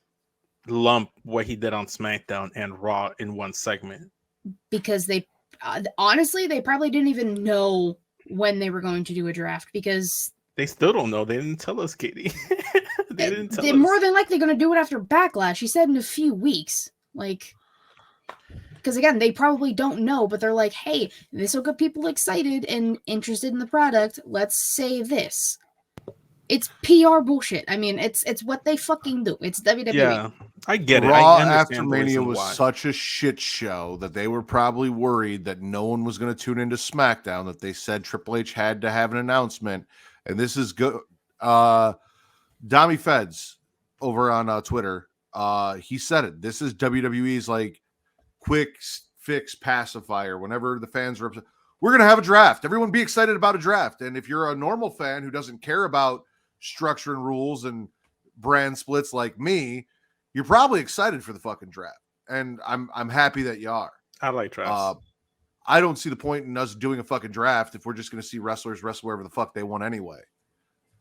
lump what he did on SmackDown and Raw in one segment? Because they honestly, they probably didn't even know when they were going to do a draft, because they still don't know. They didn't tell us, Katie. They didn't tell us. They're more than likely going to do it after Backlash. He said in a few weeks. Like, because again, they probably don't know, but they're like, hey, this will get people excited and interested in the product. Let's say this. It's PR bullshit. I mean, it's what they fucking do. It's WWE. Yeah, I get it. Raw I after Mania was such a shit show that they were probably worried that no one was going to tune into SmackDown, that they said Triple H had to have an announcement. And this is good. Dommy Feds over on Twitter, he said it. This is WWE's like quick fix pacifier. Whenever the fans are upset, we're going to have a draft. Everyone be excited about a draft. And if you're a normal fan who doesn't care about structure and rules and brand splits like me, you're probably excited for the fucking draft. And I'm happy that you are. I like drafts. I don't see the point in us doing a fucking draft if we're just going to see wrestlers wrestle wherever the fuck they want anyway.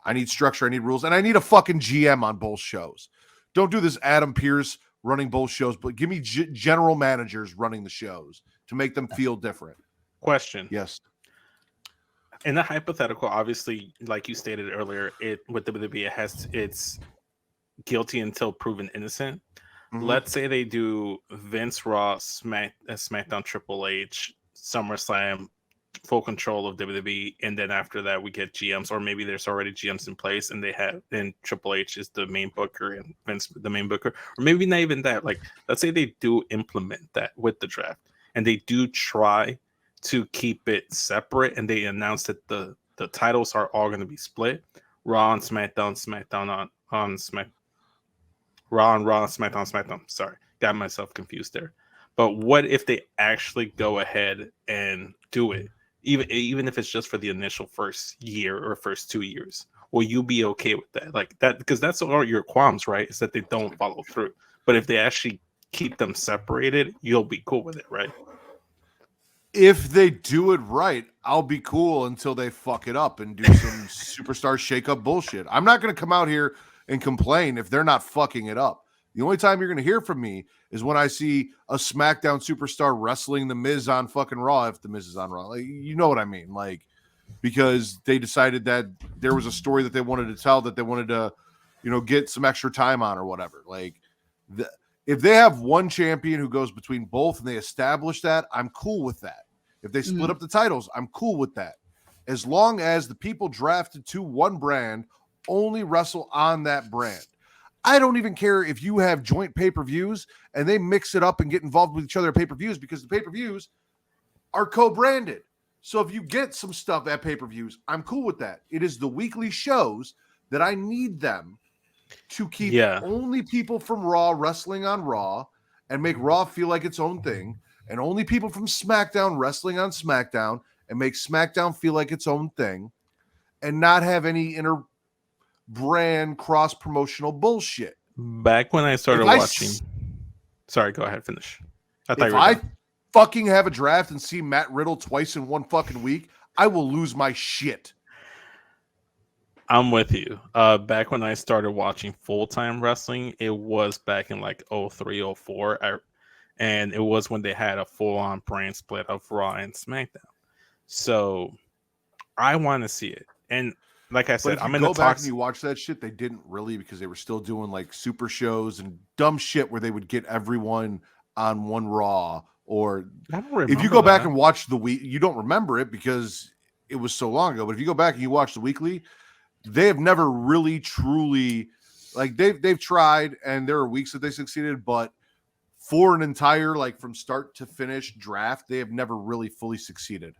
I need structure, I need rules, and I need a fucking GM on both shows. Don't do this Adam Pearce running both shows, but give me general managers running the shows to make them feel different. Question. Yes. In the hypothetical, obviously, like you stated earlier, with WWE, it's guilty until proven innocent. Mm-hmm. Let's say they do Vince Raw, SmackDown, Triple H, SummerSlam, full control of WWE, and then after that we get GMs, or maybe there's already GMs in place and then Triple H is the main booker and Vince the main booker, or maybe not even that. Like, let's say they do implement that with the draft and they do try to keep it separate, and they announce that the titles are all going to be split. Raw and SmackDown, SmackDown on Smack. Raw and SmackDown. Sorry, got myself confused there. But what if they actually go ahead and do it, even if it's just for the initial first year or first 2 years? Will you be okay with that? Like that, because that's all your qualms, right? Is that they don't follow through. But if they actually keep them separated, you'll be cool with it, right? If they do it right, I'll be cool until they fuck it up and do some superstar shake-up bullshit. I'm not going to come out here and complain if they're not fucking it up. The only time you're going to hear from me is when I see a SmackDown superstar wrestling The Miz on fucking Raw, if The Miz is on Raw. Like, you know what I mean? Like, because they decided that there was a story that they wanted to tell, that they wanted to, get some extra time on or whatever. Like, if they have one champion who goes between both and they establish that, I'm cool with that. If they split up the titles, I'm cool with that. As long as the people drafted to one brand only wrestle on that brand. I don't even care if you have joint pay-per-views and they mix it up and get involved with each other at pay-per-views, because the pay-per-views are co-branded. So if you get some stuff at pay-per-views, I'm cool with that. It is the weekly shows that I need them to keep only people from Raw wrestling on Raw and make Raw feel like its own thing, and only people from SmackDown wrestling on SmackDown and make SmackDown feel like its own thing, and not have any brand cross-promotional bullshit. Back when I started watching... Sorry, go ahead, finish. If I fucking have a draft and see Matt Riddle twice in one fucking week, I will lose my shit. I'm with you. Back when I started watching full-time wrestling, it was back in like 03, 04. And it was when they had a full-on brand split of Raw and SmackDown. So I want to see it. And like I But said, if you I'm in go the back talks. and you watch that shit, they didn't really, because they were still doing like super shows and dumb shit where they would get everyone on one Raw. Or I don't remember if you go back that. and watch the week, you don't remember it because it was so long ago. But if you go back and you watch the weekly, they have never really truly, like they've tried, and there are weeks that they succeeded, but for an entire, like from start to finish draft, they have never really fully succeeded.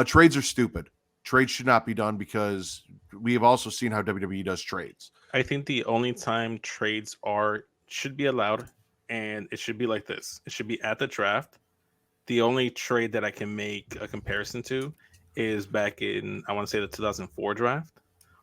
Trades are stupid. Trades should not be done because we have also seen how WWE does trades. I think the only time trades should be allowed, and it should be like this. It should be at the draft. The only trade that I can make a comparison to is back in, I want to say, the 2004 draft,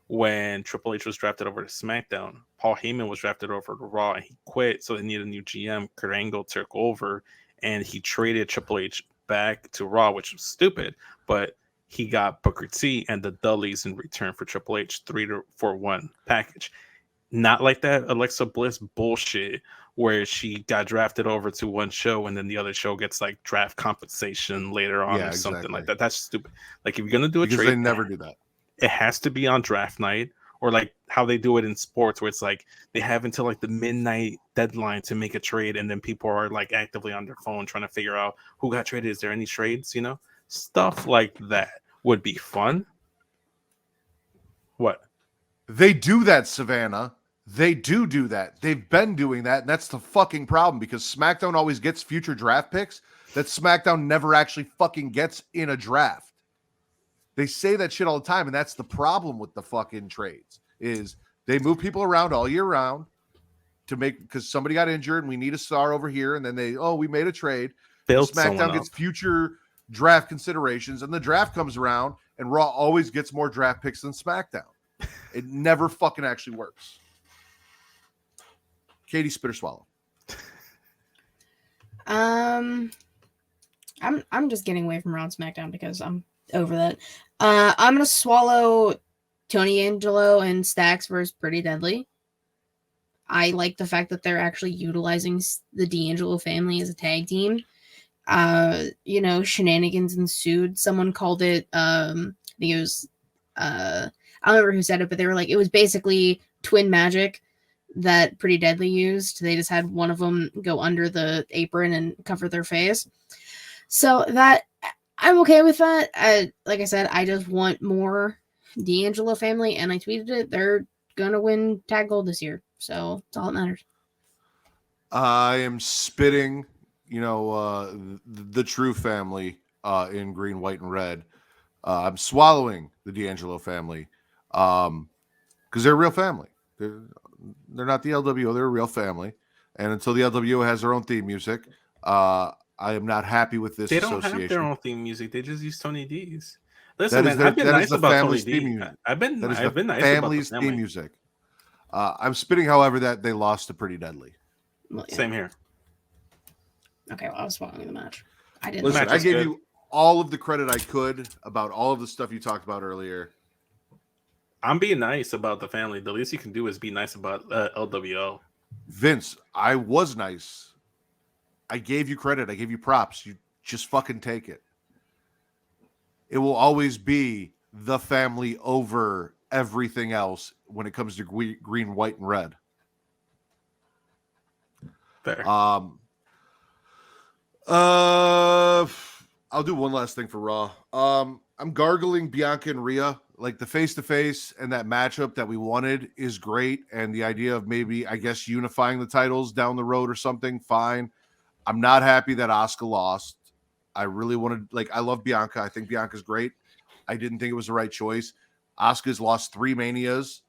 when Triple H was drafted over to SmackDown. Paul Heyman was drafted over to Raw, and he quit, so they needed a new GM. Kurt Angle took over, and he traded Triple H back to Raw, which was stupid, but he got Booker T and the Dudleys in return for Triple H 3-for-1 package. Not like that Alexa Bliss bullshit where she got drafted over to one show and then the other show gets like draft compensation later on or something like that. That's stupid. Like if you're gonna do a because trade, they never do that. It has to be on draft night, or like how they do it in sports where it's like they have until like the midnight deadline to make a trade, and then people are like actively on their phone trying to figure out who got traded. Is there any trades? You know, stuff like that would be fun. What? They do that, Savannah. They do that. They've been doing that, and that's the fucking problem because SmackDown always gets future draft picks that SmackDown never actually fucking gets in a draft. They say that shit all the time, and that's the problem with the fucking trades is they move people around all year round to make, because somebody got injured and we need a star over here, and then we made a trade. SmackDown gets future draft considerations, and the draft comes around, and Raw always gets more draft picks than SmackDown. It never fucking actually works. Katie, spit or swallow? I'm just getting away from Raw and SmackDown because I'm over that. I'm gonna swallow Tony Angelo and Stacks versus Pretty Deadly. I like the fact that they're actually utilizing the D'Angelo family as a tag team. Shenanigans ensued. Someone called it. I think it was. I don't remember who said it, but they were like, it was basically twin magic that Pretty Deadly used. They just had one of them go under the apron and cover their face. So that I'm okay with that. Like I said, I just want more D'Angelo family, and I tweeted it. They're gonna win tag gold this year, so it's all that matters. I am spitting, the true family in green, white, and red. I'm swallowing the D'Angelo family because they're a real family. They're not the LWO. They're a real family. And until the LWO has their own theme music, I am not happy with this association. They don't have their own theme music. They just use Tony D's. Listen, man, I've been nice about Tony D. I've been nice about the family's theme music. I'm spitting, however, that they lost to Pretty Deadly. Well, yeah. Same here. Okay, well, I was following the match. I didn't. Listen, I gave you all of the credit I could about all of the stuff you talked about earlier. I'm being nice about the family. The least you can do is be nice about LWO. Vince, I was nice. I gave you credit. I gave you props. You just fucking take it. It will always be the family over everything else when it comes to green, white, and red. Fair. I'll do one last thing for Raw. I'm gargling Bianca and Rhea. Like the face-to-face and that matchup that we wanted is great. And the idea of maybe, I guess, unifying the titles down the road or something, fine. I'm not happy that Asuka lost. I really wanted, I love Bianca. I think Bianca's great. I didn't think it was the right choice. Asuka's lost 3 Manias,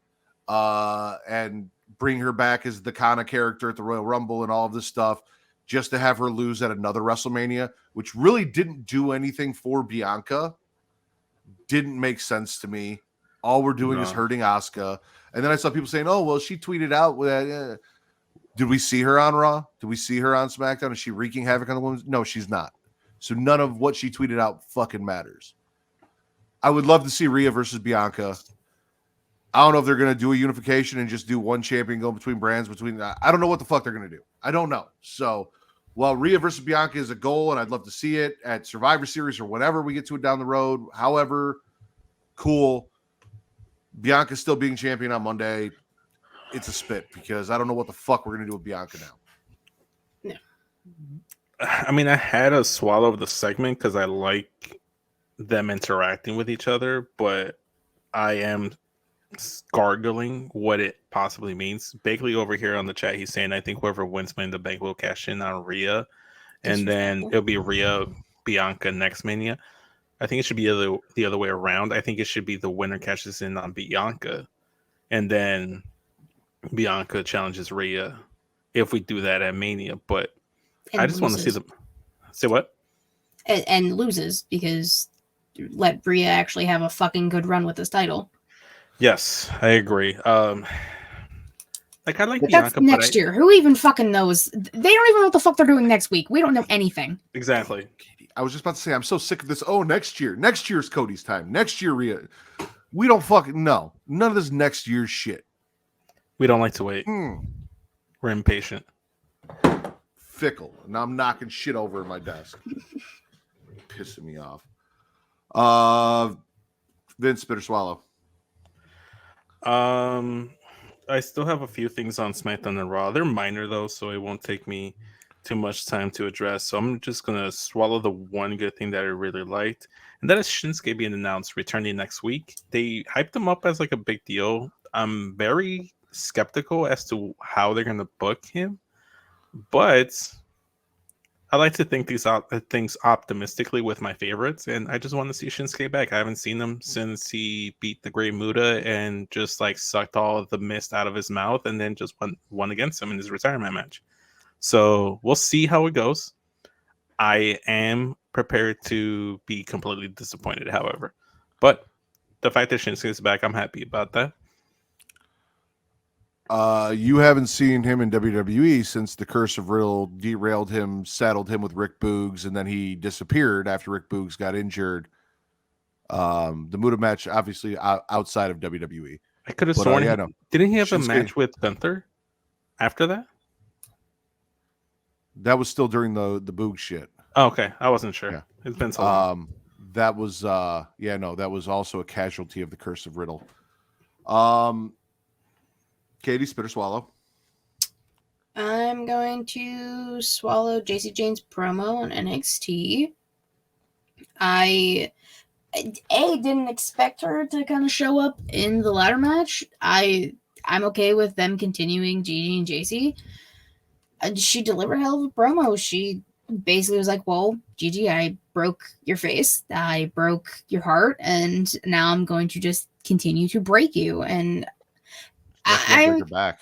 and bring her back as the Kana character at the Royal Rumble and all of this stuff, just to have her lose at another WrestleMania, which really didn't do anything for Bianca. Didn't make sense to me. All we're doing is hurting Asuka. And then I saw people saying, oh, well, she tweeted out that. Did we see her on Raw? Did we see her on SmackDown? Is she wreaking havoc on the women's? No, she's not. So none of what she tweeted out fucking matters. I would love to see Rhea versus Bianca. I don't know if they're going to do a unification and just do one champion go between brands. I don't know what the fuck they're going to do. I don't know. So while Rhea versus Bianca is a goal, and I'd love to see it at Survivor Series or whenever we get to it down the road, however, cool. Bianca still being champion on Monday. It's a spit because I don't know what the fuck we're going to do with Bianca now. I mean, I had to swallow the segment because I like them interacting with each other, but I am gargling what it possibly means. Bakley over here on the chat, he's saying, I think whoever wins Money in the Bank will cash in on Rhea, and then it'll be Rhea, Bianca next Mania. I think it should be the other way around. I think it should be the winner cashes in on Bianca, and then Bianca challenges Rhea if we do that at Mania. But I just want to see them say what and loses because let Rhea actually have a fucking good run with this title. Yes, I agree. Like I like That's Bianca next year. Who even fucking knows? They don't even know what the fuck they're doing next week. We don't know anything. Exactly. I was just about to say, I'm so sick of this. Oh, next year. Next year's Cody's time. Next year, Rhea. We don't fucking know. None of this next year's shit. We don't like to wait. We're impatient. Fickle. Now I'm knocking shit over in my desk. Pissing me off. Vince, spit or swallow. I still have a few things on SmackDown and Raw. They're minor though, so it won't take me too much time to address. So I'm just gonna swallow the one good thing that I really liked, and that is Shinsuke being announced returning next week. They hyped him up as like a big deal. I'm very skeptical as to how they're gonna book him, but I like to think things optimistically with my favorites, and I just want to see Shinsuke back. I haven't seen him since he beat the Great Muta and just like sucked all of the mist out of his mouth, and then just won against him in his retirement match. So we'll see how it goes. I am prepared to be completely disappointed, however, but the fact that Shinsuke is back, I'm happy about that. You haven't seen him in WWE since the Curse of Riddle derailed him, saddled him with Rick Boogs, and then he disappeared after Rick Boogs got injured. The Muta match, obviously, outside of WWE. I could have sworn, didn't he have Shinsuke, a match with Gunther after that? That was still during the Boog shit. Oh, okay, I wasn't sure. Yeah. It's been so long. That was that was also a casualty of the Curse of Riddle. Katie, spit or swallow? I'm going to swallow JC Jane's promo on NXT. I didn't expect her to kind of show up in the ladder match. I'm okay with them continuing Gigi and JC. She delivered a hell of a promo. She basically was like, well, Gigi, I broke your face. I broke your heart. And now I'm going to just continue to break you. And break her back.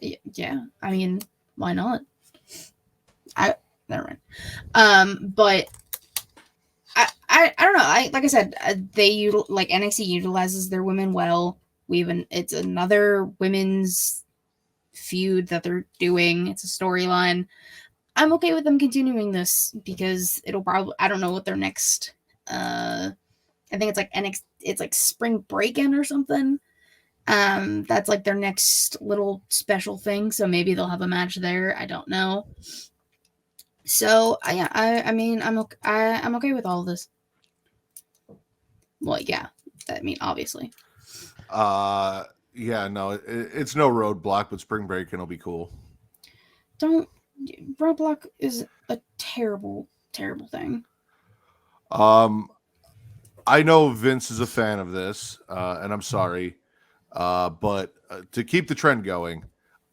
Yeah, I mean, why not? Never mind. But I don't know. Like I said, NXT utilizes their women well. It's another women's feud that they're doing. It's a storyline. I'm okay with them continuing this because it'll probably, I don't know what their next I think it's like it's like spring break-in or something. That's like their next little special thing. So maybe they'll have a match there. I don't know. So I mean, I'm okay with all of this. Well, yeah. I mean, obviously. Yeah, no, it's no roadblock, but spring break-in will be cool. Roadblock is a terrible, terrible thing. I know Vince is a fan of this, and I'm sorry, but to keep the trend going,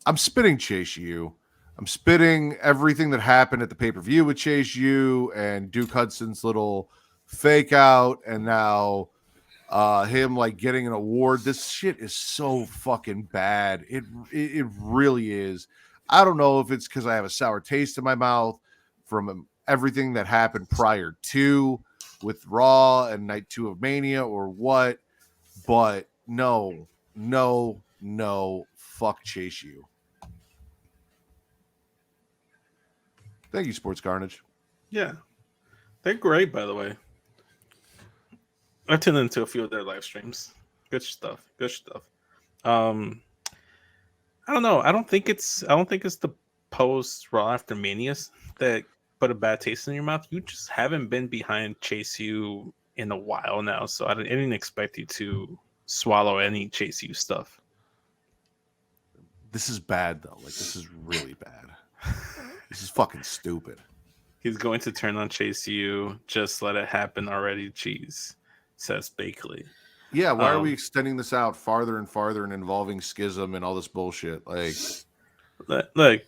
I'm spitting Chase U. I'm spitting everything that happened at the pay-per-view with Chase U and Duke Hudson's little fake out, and now him like getting an award. This shit is so fucking bad. It really is. I don't know if it's because I have a sour taste in my mouth from everything that happened prior to with Raw and Night 2 of Mania or what, but no, fuck Chase U. Thank you, Sports Carnage. Yeah. They're great, by the way. I tuned into a few of their live streams. Good stuff. Good stuff. I don't know. I don't think it's the post Raw after Mania that put a bad taste in your mouth. You just haven't been behind Chase U in a while now, so I didn't expect you to swallow any Chase U stuff. This is bad though. Like, this is really bad. This is fucking stupid. He's going to turn on Chase U. Just let it happen already, cheese, says Bakley. Yeah, why are we extending this out farther and farther and involving schism and all this bullshit? Like, look,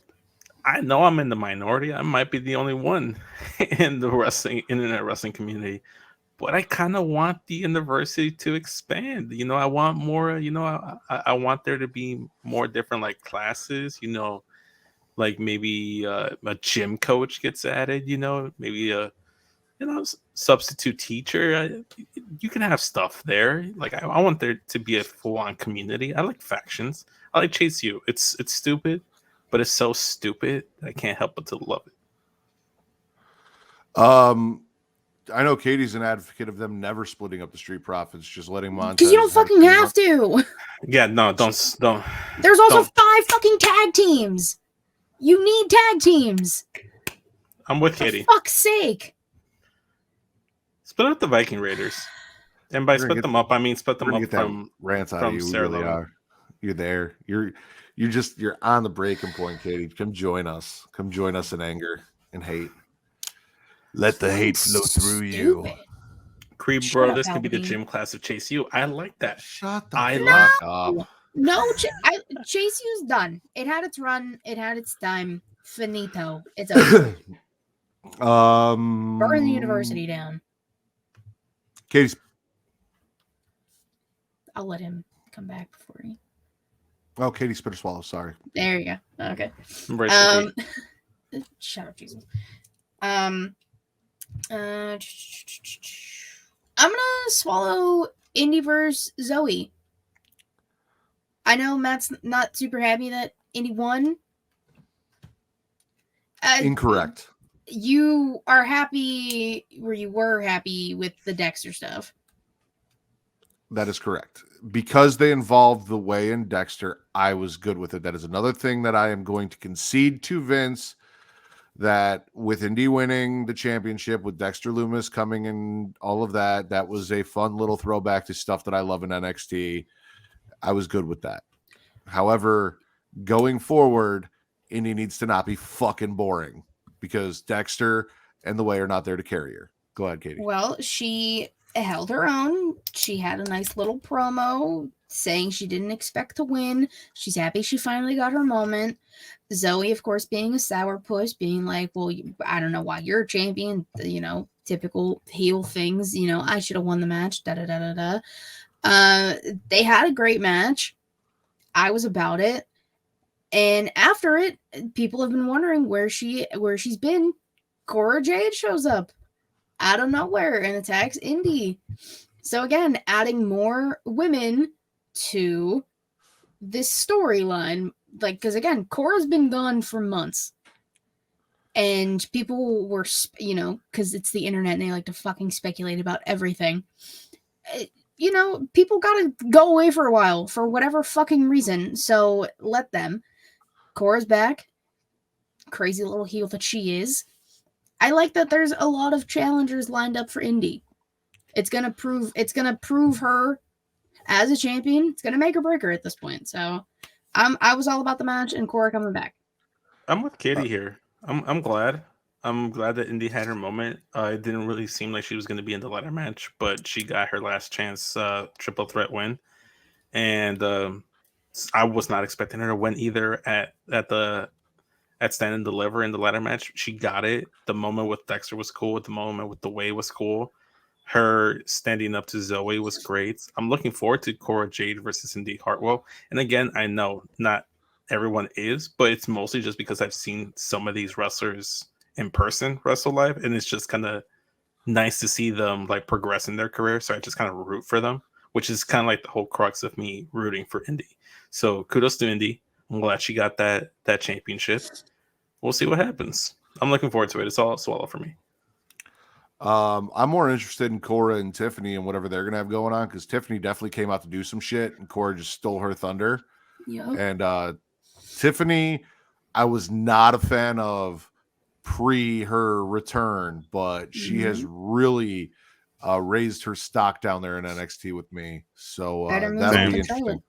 I know I'm in the minority. I might be the only one in the internet wrestling community, but I kind of want the university to expand. You know, I want more. You know, I want there to be more different like classes. You know, like maybe a gym coach gets added. You know, maybe a substitute teacher. You can have stuff there. Like I want there to be a full-on community. I like factions. I like Chase U. It's stupid, but it's so stupid I can't help but to love it. I know Katie's an advocate of them never splitting up the Street Profits, just letting Montez. Because you don't fucking have to. Yeah, no, don't. There's also 5 fucking tag teams. You need tag teams. I'm with Katie. For fuck's sake. Split up the Viking Raiders. And by split them up, I mean split them up from rants out of you. You really are. You're there. You're on the breaking point, Katie. Come join us. Come join us in anger and hate. Let the hate flow through you. Creed, bro, this could be the gym class of Chase U. I like that. Shut the fuck up. No, Chase U's done. It had its run. It had its time. Finito. It's over. Burn the university down. Katie's. I'll let him come back before you. Oh, Katie spit or swallow. Sorry. There you go. Okay. Shut up, Jesus. I'm gonna swallow Indy versus Zoe. I know Matt's not super happy that Indy won. Incorrect. You are happy where you were happy with the Dexter stuff. That is correct. Because they involved the Way and Dexter, I was good with it. That is another thing that I am going to concede to Vince, that with Indy winning the championship, with Dexter Lumis coming in, all of that, that was a fun little throwback to stuff that I love in NXT. I was good with that. However, going forward, Indy needs to not be fucking boring, because Dexter and the Way are not there to carry her. Go ahead, Katie. Well, she held her own. She had a nice little promo saying she didn't expect to win. She's happy she finally got her moment. Zoe, of course, being a sourpuss, being like, well, I don't know why you're a champion, you know, typical heel things, you know, I should have won the match, da-da-da-da-da. They had a great match. I was about it. And after it, people have been wondering where she's been. Cora Jade shows up out of nowhere and attacks Indy. So again, adding more women to this storyline, like, because again, Cora's been gone for months, and people were, you know, because it's the internet and they like to fucking speculate about everything. You know, people gotta go away for a while for whatever fucking reason. So let them. Cora's back. Crazy little heel that she is. I like that there's a lot of challengers lined up for Indy. It's gonna prove her as a champion. It's gonna make or break her at this point. So I was all about the match and Cora coming back. I'm with Katie here. I'm glad. I'm glad that Indy had her moment. It didn't really seem like she was going to be in the ladder match, but she got her last chance triple threat win. And I was not expecting her to win either at Stand and Deliver in the ladder match. She got it. The moment with Dexter was cool. The moment with The Way was cool. Her standing up to Zoe was great. I'm looking forward to Cora Jade versus Indy Hartwell. And again, I know not everyone is, but it's mostly just because I've seen some of these wrestlers in person wrestle live, and it's just kind of nice to see them like progress in their career. So I just kind of root for them, which is kind of like the whole crux of me rooting for Indy. So kudos to Indy. I'm glad she got that championship. We'll see what happens. I'm looking forward to it. It's all swallow for me. I'm more interested in Cora and Tiffany and whatever they're gonna have going on, because Tiffany definitely came out to do some shit and Cora just stole her thunder. Yep. And Tiffany, I was not a fan of pre her return, but she has really raised her stock down there in NXT with me. So that'll be interesting.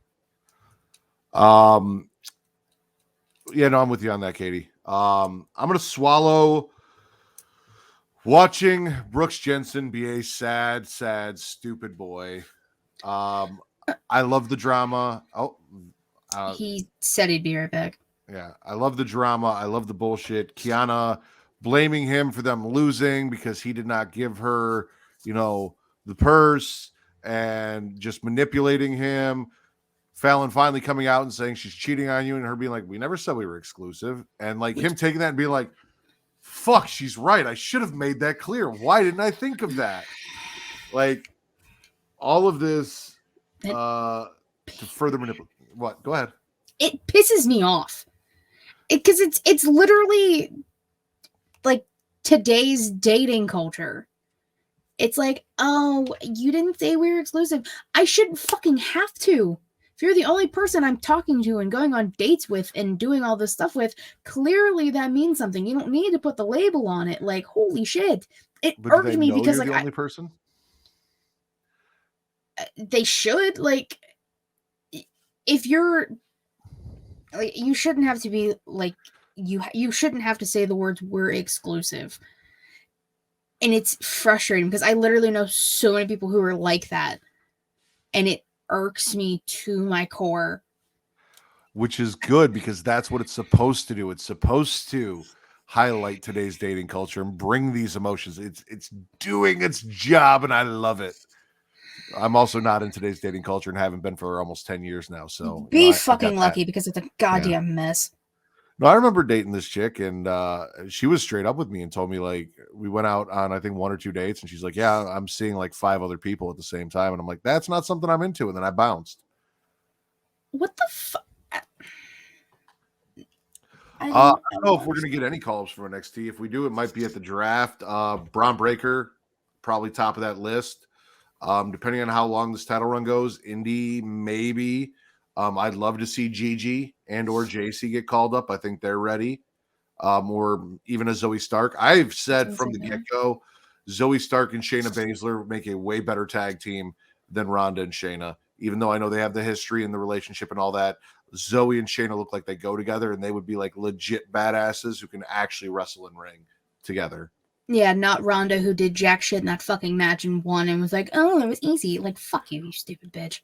Yeah, no, I'm with you on that, Katie. I'm gonna swallow watching Brooks Jensen be a sad, stupid boy. I love the drama. He said he'd be right back. Yeah, I love the drama. I love the bullshit. Kiana blaming him for them losing because he did not give her, the purse, and just manipulating him. Fallon finally coming out and saying she's cheating on you, and her being like, we never said we were exclusive. And like him taking that and being like, fuck, she's right. I should have made that clear. Why didn't I think of that? Like, all of this to further manipulate. What? Go ahead. It pisses me off. Because it's literally like today's dating culture. It's like, oh, you didn't say we were exclusive. I shouldn't fucking have to. If you're the only person I'm talking to and going on dates with and doing all this stuff with, clearly that means something. You don't need to put the label on it. Like, holy shit. It irks me because you're the only person? They should. Like, if you're like, you shouldn't have to be like, you shouldn't have to say the words "we're exclusive." And it's frustrating because I literally know so many people who are like that, and it irks me to my core. Which is good, because that's what it's supposed to do. It's supposed to highlight today's dating culture and bring these emotions. It's doing its job, and I love it. I'm also not in today's dating culture and haven't been for almost 10 years now. So be fucking lucky, because it's a goddamn mess. No, I remember dating this chick, and she was straight up with me and told me, like, we went out on, I think, 1 or 2 dates, and she's like, yeah, I'm seeing like 5 other people at the same time. And I'm like, that's not something I'm into. And then I bounced. What the fuck? I don't know if we're going to get any calls for NXT. If we do, it might be at the draft. Braun Breaker, probably top of that list. Depending on how long this title run goes, Indy, maybe. I'd love to see Gigi and or JC get called up. I think they're ready. Or even a Zoe Stark. I've said from the get-go, Zoe Stark and Shayna Baszler make a way better tag team than Ronda and Shayna. Even though I know they have the history and the relationship and all that, Zoe and Shayna look like they go together, and they would be like legit badasses who can actually wrestle in ring together. Yeah, not Ronda, who did jack shit in that fucking match and won and was like, oh, it was easy. Like, fuck you, you stupid bitch.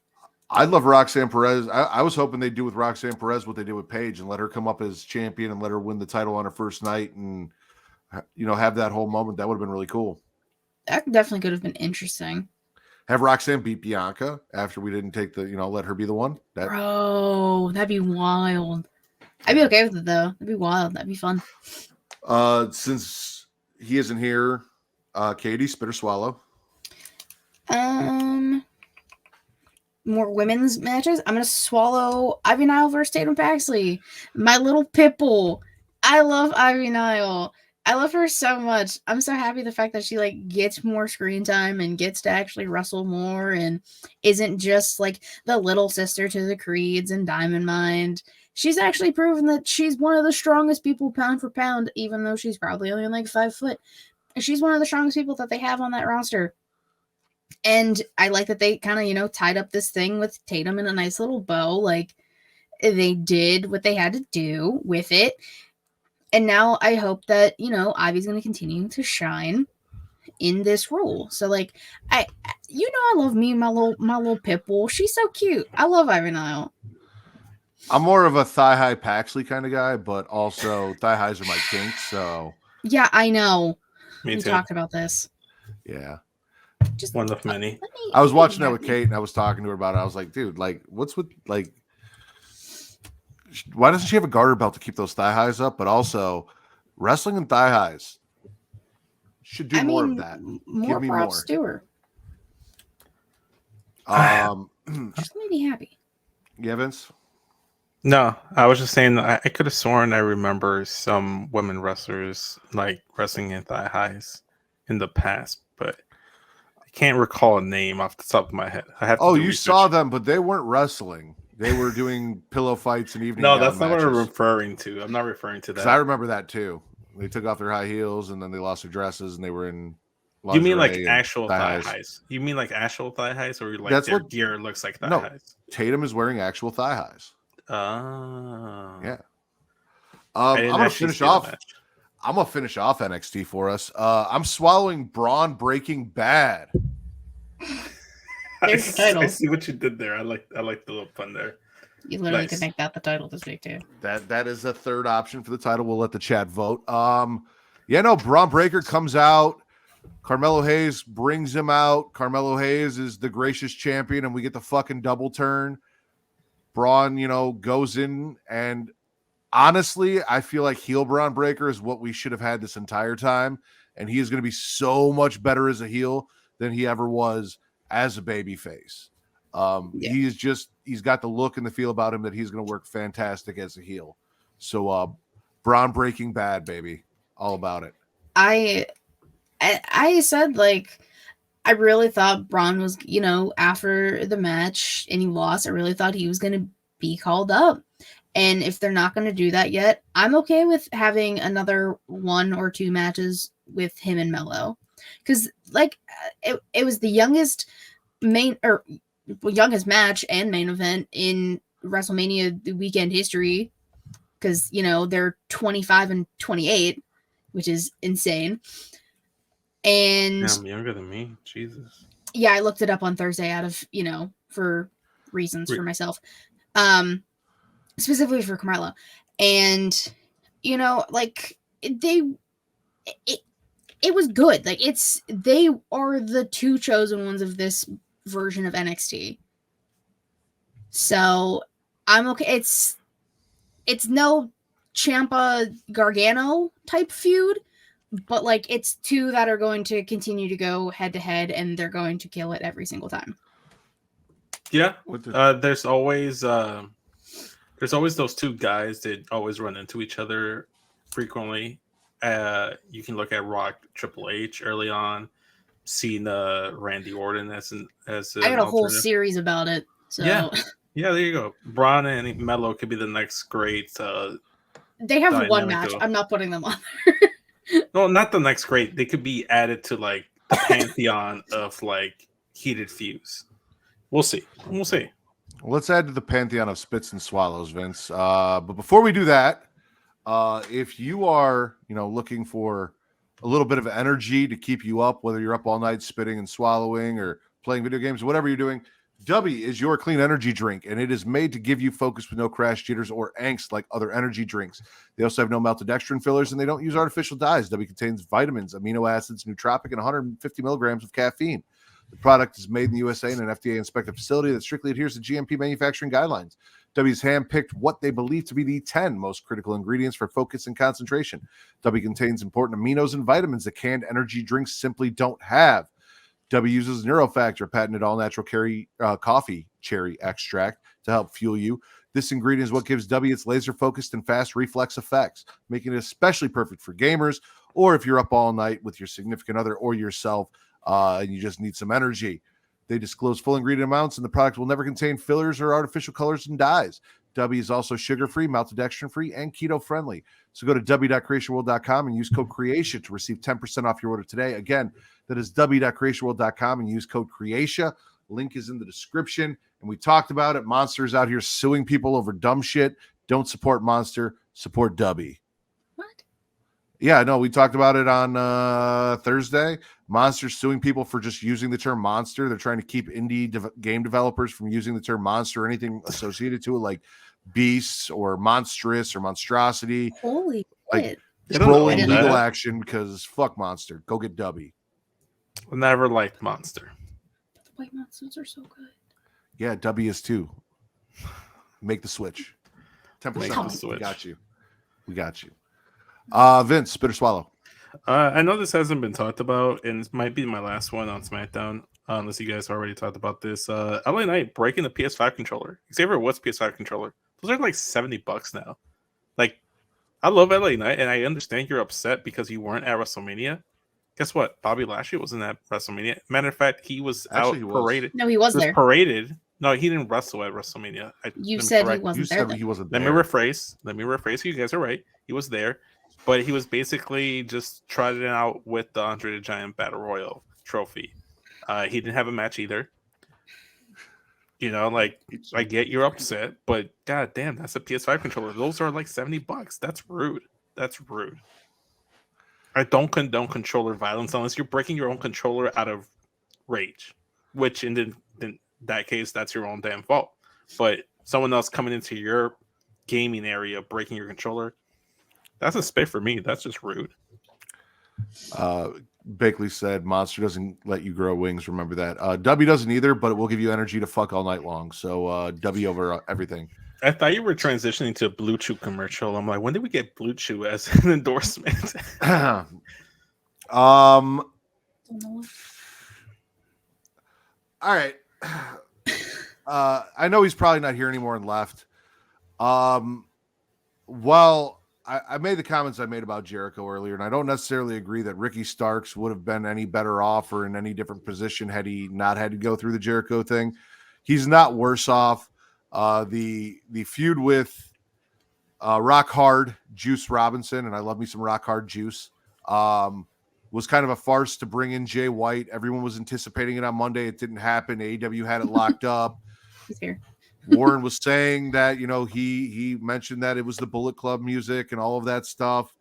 I love Roxanne Perez. I was hoping they'd do with Roxanne Perez what they did with Paige and let her come up as champion and let her win the title on her first night and, have that whole moment. That would have been really cool. That definitely could have been interesting. Have Roxanne beat Bianca after we didn't take the, let her be the one. Bro, that'd be wild. I'd be okay with it, though. That'd be wild. That'd be fun. Since he isn't here, Katie, spit or swallow? More women's matches. I'm gonna swallow Ivy Nile versus Tatum Paxley. My little pitbull. I love Ivy Nile. I love her so much. I'm so happy the fact that she gets more screen time and gets to actually wrestle more and isn't just like the little sister to the Creeds and Diamond Mine. She's actually proven that she's one of the strongest people pound for pound, even though she's probably only 5 foot. She's one of the strongest people that they have on that roster. And I like that they kind of, tied up this thing with Tatum in a nice little bow. Like, they did what they had to do with it. And now I hope that, Ivy's going to continue to shine in this role. So, I love me, my little pit bull. She's so cute. I love Ivy Nile. I'm more of a thigh-high Paxley kind of guy, but also thigh-highs are my kink, so... Yeah, I know. Me too. We talked about this. Yeah. Just one of many. I was watching that with Kate, and I was talking to her about it. I was like, dude, what's with, why doesn't she have a garter belt to keep those thigh-highs up? But also, wrestling and thigh-highs should do more of that. Give me props to her. Just made me happy. Yeah, Vince? No, I was just saying I could have sworn I remember some women wrestlers wrestling in thigh highs. in the past, but I can't recall a name off the top of my head. I have to Oh, do you research. saw them, but they weren't wrestling. They were doing pillow fights and evening No, gown that's not what I'm matches. referring to. I'm not referring to Because that. I remember that too. They took off their high heels and then they lost their dresses and they were in You mean like lingerie and actual thigh highs. highs? You mean like actual thigh highs, or like That's their what- gear looks like thigh No. highs? Tatum is wearing actual thigh highs. Oh, Yeah. I I'm didn't gonna actually finish see the off. match. I'm gonna finish off NXT for us. I'm swallowing Braun Breaking Bad. There's the title. I see what you did there. I like the little pun there. You literally Nice. could make that the title this week too. That is a third option for the title. We'll let the chat vote. Braun Breaker comes out. Carmelo Hayes brings him out. Carmelo Hayes is the gracious champion, and we get the fucking double turn. Braun, goes in, and honestly, I feel like heel Braun Breaker is what we should have had this entire time, and he is going to be so much better as a heel than he ever was as a babyface. He's got the look and the feel about him that he's going to work fantastic as a heel. So, Braun Breaking Bad, baby, all about it. I said, like, I really thought Braun was, after the match and he lost, I really thought he was going to be called up. And if they're not going to do that yet, I'm okay with having another 1 or 2 matches with him and Melo. Because, like, it was the youngest match and main event in WrestleMania weekend history. Because, they're 25 and 28, which is insane. And Damn, younger than me. Jesus. Yeah, I looked it up on Thursday out of, for reasons for myself. Specifically for Carmelo. And, like, it was good. Like, they are the 2 chosen ones of this version of NXT. So I'm okay. It's no Ciampa Gargano type feud, but like it's 2 that are going to continue to go head to head, and they're going to kill it every single time. Yeah, there's always those 2 guys that always run into each other frequently. You can look at Rock, Triple H early on, Cena, Randy Orton as I got a whole series about it. So yeah, there you go. Braun and Melo could be the next great. They have 1 match. I'm not putting them on. No, not the next great. They could be added to like the pantheon of like heated feuds. We'll see. Let's add to the pantheon of spits and swallows, Vince. But before we do that, if you are, looking for a little bit of energy to keep you up, whether you're up all night spitting and swallowing or playing video games, whatever you're doing, Dubby is your clean energy drink, and it is made to give you focus with no crash, jitters, or angst like other energy drinks. They also have no maltodextrin fillers, and they don't use artificial dyes. Dubby contains vitamins, amino acids, nootropic, and 150 milligrams of caffeine. The product is made in the USA in an FDA-inspected facility that strictly adheres to GMP manufacturing guidelines. Dubby's handpicked what they believe to be the 10 most critical ingredients for focus and concentration. Dubby contains important aminos and vitamins that canned energy drinks simply don't have. W uses Neurofactor, patented all-natural coffee cherry extract to help fuel you. This ingredient is what gives W its laser-focused and fast reflex effects, making it especially perfect for gamers or if you're up all night with your significant other or yourself and you just need some energy. They disclose full ingredient amounts, and the product will never contain fillers or artificial colors and dyes. W is also sugar-free, maltodextrin-free, and keto-friendly. So go to w.creationworld.com and use code CREATION to receive 10% off your order today. Again, that is w.creationworld.com and use code CREATION. Link is in the description. And we talked about it. Monster's out here suing people over dumb shit. Don't support Monster. Support Dubby. What? Yeah, no, we talked about it on Thursday. Monster's suing people for just using the term monster. They're trying to keep indie game developers from using the term monster or anything associated to it, like beasts or monstrous or monstrosity. Holy like shit. rolling legal action because fuck Monster. Go get Dubby. I never liked Monster. The white monsters are so good. Yeah, Dubby is too. Make the switch. 10% off. Switch. We got you. Vince, spit or swallow. I know this hasn't been talked about, and this might be my last one on SmackDown, unless you guys already talked about this. LA Knight breaking the PS5 controller. Xavier, what's PS5 controller? Those are like $70 now. Like, I love LA Knight, and I understand you're upset because you weren't at WrestleMania, Guess what? Bobby Lashley wasn't at WrestleMania. Matter of fact, he was Actually, out he was. paraded. No, he was He was there. paraded. No, he didn't wrestle at WrestleMania. You let me said he correct- You wasn't there. said Then. he wasn't Let there. me rephrase. You guys are right. He was there, but he was basically just trotting out with the Andre the Giant Battle Royal trophy. He didn't have a match either. You know, like I get you're upset, but god damn, that's a PS5 controller. Those are like $70. That's rude. That's rude. I don't condone controller violence unless you're breaking your own controller out of rage, which in that case, that's your own damn fault. But someone else coming into your gaming area, breaking your controller, that's a spit for me. That's just rude. Bakley said, Monster doesn't let you grow wings. Remember that. W doesn't either, but it will give you energy to fuck all night long. So W over everything. I thought you were transitioning to a Blue Chew commercial. I'm like, when did we get Blue Chew as an endorsement? All right. I know he's probably not here anymore and left. Well, I made the comments I made about Jericho earlier, and I don't necessarily agree that Ricky Starks would have been any better off or in any different position had he not had to go through the Jericho thing. He's not worse off. The feud with Rock Hard Juice Robinson, and I love me some Rock Hard Juice, was kind of a farce to bring in Jay White. Everyone was anticipating it on Monday. It didn't happen. AEW had it locked up. He's here. Warren was saying that, you know, he mentioned that it was the Bullet Club music and all of that stuff.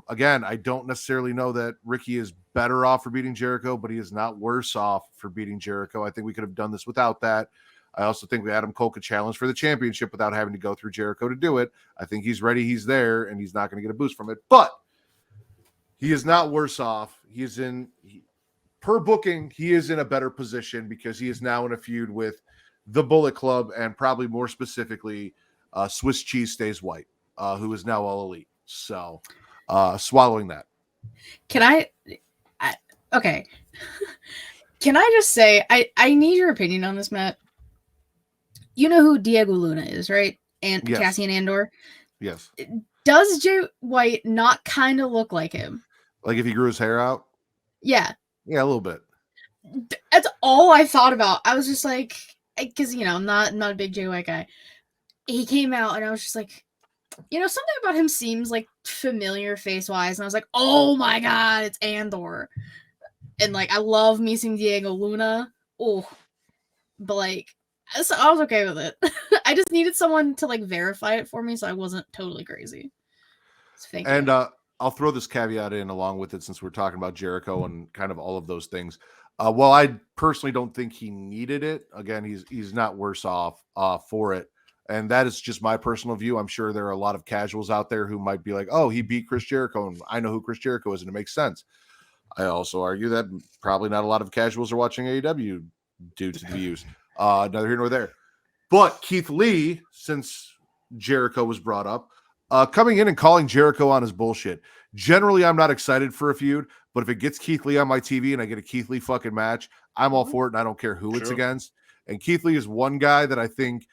Again, I don't necessarily know that Ricky is better off for beating Jericho, but he is not worse off for beating Jericho. I think we could have done this without that. I also think Adam Cole could challenge for the championship without having to go through Jericho to do it. I think he's ready. He's there, and he's not going to get a boost from it. But he is not worse off. Per booking, he is in a better position because he is now in a feud with the Bullet Club and probably more specifically Swiss Cheese Stays White, who is now All Elite. So swallowing that. Can I okay. Can I just say I need your opinion on this, Matt? You know who Diego Luna is, right? And Yes. Cassian Andor. Yes. Does Jay White not kind of look like him? Like if he grew his hair out? Yeah. Yeah, a little bit. That's all I thought about. I was just like, because you know, I'm not a big Jay White guy. He came out and I was just like, you know, something about him seems like familiar face wise, and I was like, oh my god, it's Andor. And like, I love me some Diego Luna. Oh, but like, so I was okay with it. I just needed someone to like verify it for me, so I wasn't totally crazy. And I'll throw this caveat in along with it since we're talking about Jericho and kind of all of those things. Well, I personally don't think he needed it. Again, he's not worse off for it. And that is just my personal view. I'm sure there are a lot of casuals out there who might be like, oh, he beat Chris Jericho, and I know who Chris Jericho is, and it makes sense. I also argue that probably not a lot of casuals are watching AEW due to the views. Neither here nor there. But Keith Lee, since Jericho was brought up, coming in and calling Jericho on his bullshit. Generally, I'm not excited for a feud, but if it gets Keith Lee on my TV and I get a Keith Lee fucking match, I'm all for it, and I don't care who it's against. And Keith Lee is one guy that I think,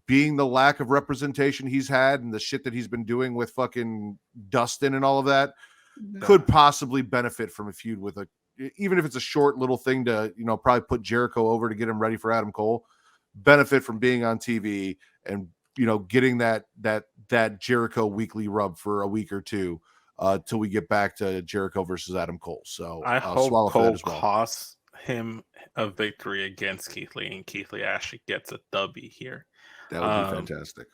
being the lack of representation he's had and the shit that he's been doing with fucking Dustin and all of that, could possibly benefit from a feud with even if it's a short little thing to, you know, probably put Jericho over to get him ready for Adam Cole, benefit from being on TV and, you know, getting that Jericho weekly rub for a week or two till we get back to Jericho versus Adam Cole. So I hope Cole as well. costs him a victory against Keith Lee, and Keith Lee actually gets a W here. That would be fantastic.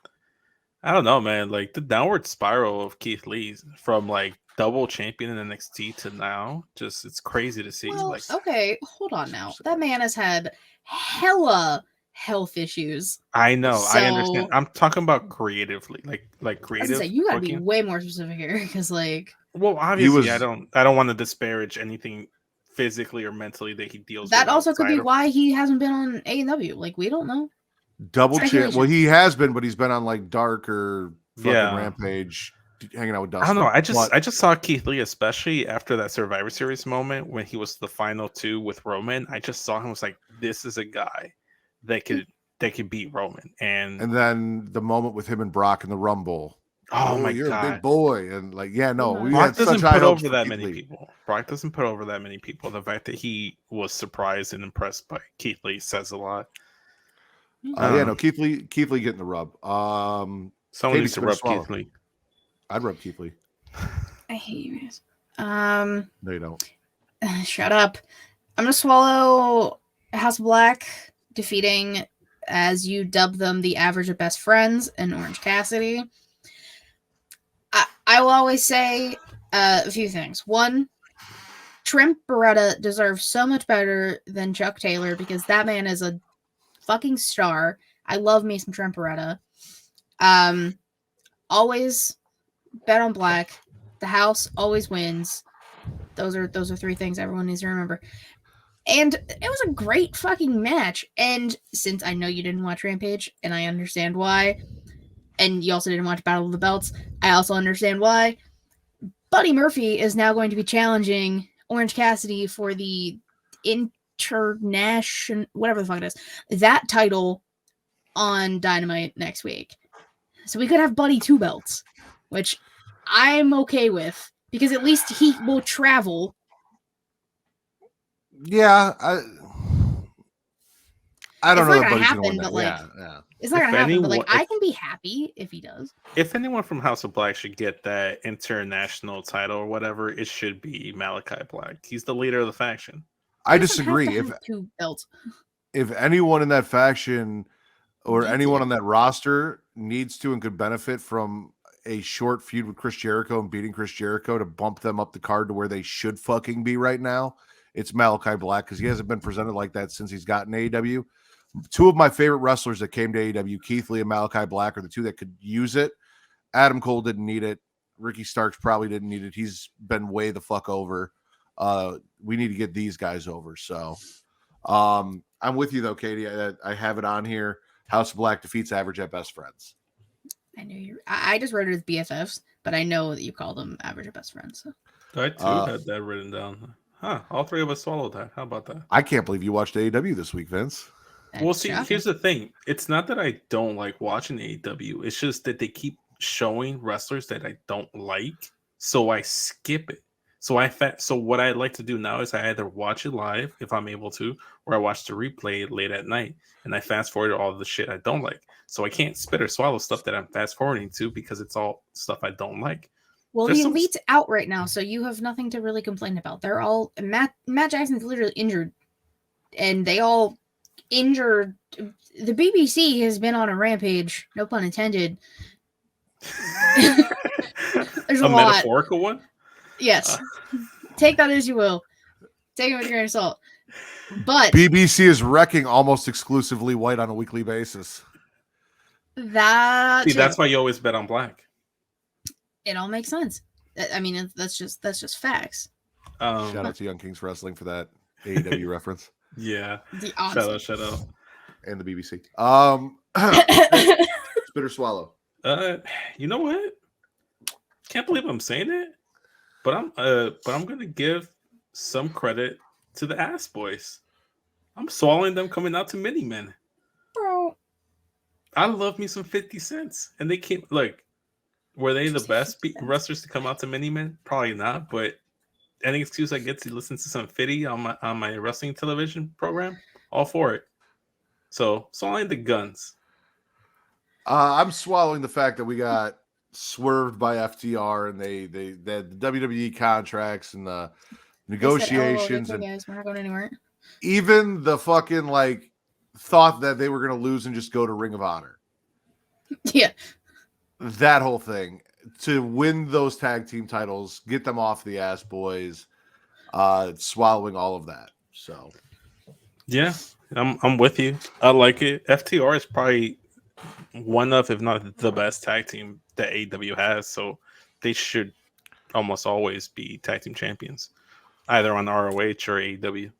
I don't know, man. Like the downward spiral of Keith Lee from like double champion in NXT to now, just it's crazy to see. Well, like, okay, hold on now. That man has had hella health issues. I know, So, I understand. I'm talking about creatively, like I was creative. gonna say, you gotta be booking. way more specific here, because like Well, obviously, I don't want to disparage anything physically or mentally that he deals with. that also could be outside of- why he hasn't been on AEW. Like, we don't know. Double champ. Speculation. Well, he has been, but he's been on like Dark or fucking Yeah. Rampage, hanging out with Dustin. I don't know. I just saw Keith Lee, especially after that Survivor Series moment when he was the final two with Roman. I just saw him, was like, this is a guy that could beat Roman. And then the moment with him and Brock in the Rumble. Oh my you're a god. big boy, and like, yeah, no, we Brock had such doesn't high put hopes over for that Keith many Lee. people. Brock doesn't put over that many people. The fact that he was surprised and impressed by Keith Lee says a lot. Yeah, no, Keith Lee getting the rub. Someone Katie, needs to spit or rub swallow? Keith Lee. I'd rub Keith Lee. I hate you guys. No, you don't. Shut up. I'm gonna swallow House of Black defeating, as you dub them, the average of best friends and Orange Cassidy. I will always say a few things. One, Trent Beretta deserves so much better than Chuck Taylor because that man is a fucking star. I love me some Trent Beretta. Always bet on Black. The house always wins. Those are three things everyone needs to remember. And it was a great fucking match. And since I know you didn't watch Rampage, and I understand why, and you also didn't watch Battle of the Belts, I also understand why, Buddy Murphy is now going to be challenging Orange Cassidy for the international, whatever the fuck it is, that title on Dynamite next week. So we could have Buddy 2 belts, which I'm okay with, because at least he will travel. Yeah, I don't know that Buddy's happen, gonna win that. but like, Yeah. it's not gonna happen. But like, I can be happy if he does. If anyone from House of Black should get that international title or whatever, it should be Malachi Black. He's the leader of the faction. I disagree. Have 2 belts. If anyone in that faction or anyone on that roster needs to and could benefit from a short feud with Chris Jericho and beating Chris Jericho to bump them up the card to where they should fucking be right now, it's Malachi Black, because he hasn't been presented like that since he's gotten AEW. 2 of my favorite wrestlers that came to AEW, Keith Lee and Malachi Black, are the 2 that could use it. Adam Cole didn't need it. Ricky Starks probably didn't need it. He's been way the fuck over. We need to get these guys over. So I'm with you though, Katie. I have it on here. House of Black defeats Average at Best Friends. I knew you. I just wrote it as BFFs, but I know that you call them Average at Best Friends. So. I too had that written down. Huh? All 3 of us swallowed that. How about that? I can't believe you watched AEW this week, Vince. Well, see, here's the thing. It's not that I don't like watching AEW. It's just that they keep showing wrestlers that I don't like, so I skip it. So what I like to do now is I either watch it live if I'm able to, or I watch the replay late at night, and I fast forward all the shit I don't like. So I can't spit or swallow stuff that I'm fast forwarding to because it's all stuff I don't like. Well, the Elite's out right now, so you have nothing to really complain about. They're all Matt Jackson's literally injured, and they all injured. The BBC has been on a rampage, no pun intended. There's a lot. Metaphorical one? Yes. Take that as you will. Take it with a grain of salt. But BBC is wrecking almost exclusively white on a weekly basis. That's why you always bet on Black. It all makes sense. I mean, that's just facts. Shout out to Young Kings Wrestling for that AEW reference. Yeah. Shout out. And the BBC. Spit or swallow. You know what? Can't believe I'm saying it, but I'm gonna give some credit to the Ass Boys. I'm swallowing them coming out to Mini Men. Bro, I love me some 50 cents, and they came like. Were they the best wrestlers to come out to Mini Men? Probably not, but any excuse I get to listen to some 50 on my wrestling television program, all for it. So swallowing the guns. I'm swallowing the fact that we got swerved by FTR, and they had the WWE contracts and the negotiations, said, guys, we're not going anywhere. Even the fucking like thought that they were going to lose and just go to Ring of Honor. Yeah. That whole thing to win those tag team titles, get them off the Ass Boys, swallowing all of that. So, yeah, I'm with you. I like it. FTR is probably one of, if not the best tag team that AEW has. So they should almost always be tag team champions, either on ROH or AEW.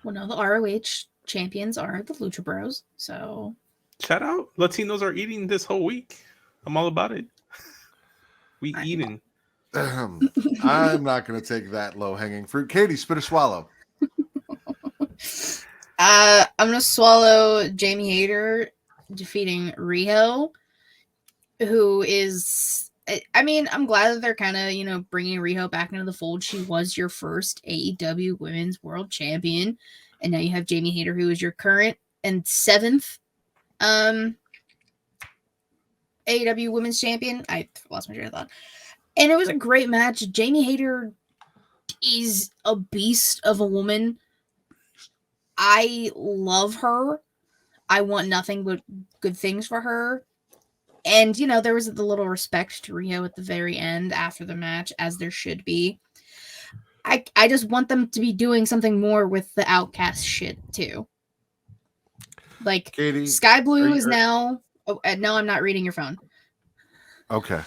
Well, no, the ROH champions are the Lucha Bros. So shout out, Latinos are eating this whole week. I'm all about it. We eating. I'm not going to take that low-hanging fruit. Katie, spit or swallow. I'm going to swallow Jamie Hayter defeating Riho. who is, I mean, I'm glad that they're kind of, bringing Riho back into the fold. She was your first AEW Women's World Champion, and now you have Jamie Hayter, who is your current and 7th AEW Women's Champion. I lost my train of thought. And it was a great match. Jamie Hayter is a beast of a woman. I love her. I want nothing but good things for her. And, there was the little respect to Riho at the very end after the match, as there should be. I just want them to be doing something more with the Outcast shit, too. Like, Katie, Sky Blue is now... Oh, no, I'm not reading your phone. Okay.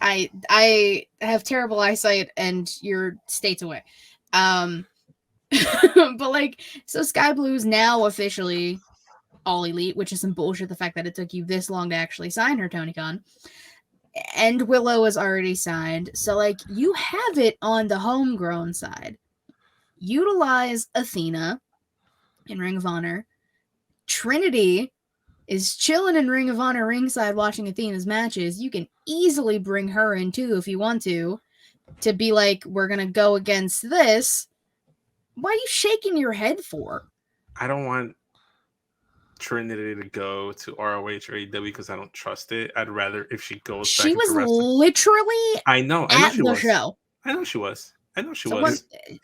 I have terrible eyesight, and you're states away. But, so Sky Blue is now officially... All Elite, which is some bullshit, the fact that it took you this long to actually sign her, Tony Khan. And Willow is already signed. So, you have it on the homegrown side. Utilize Athena in Ring of Honor. Trinity is chilling in Ring of Honor ringside watching Athena's matches. You can easily bring her in, too, if you want to be like, we're going to go against this. What are you shaking your head for? I don't want Trinity to go to ROH or AEW because I don't trust it. I'd rather if she goes back into wrestling. She was literally I know at she the was. show. I know she was.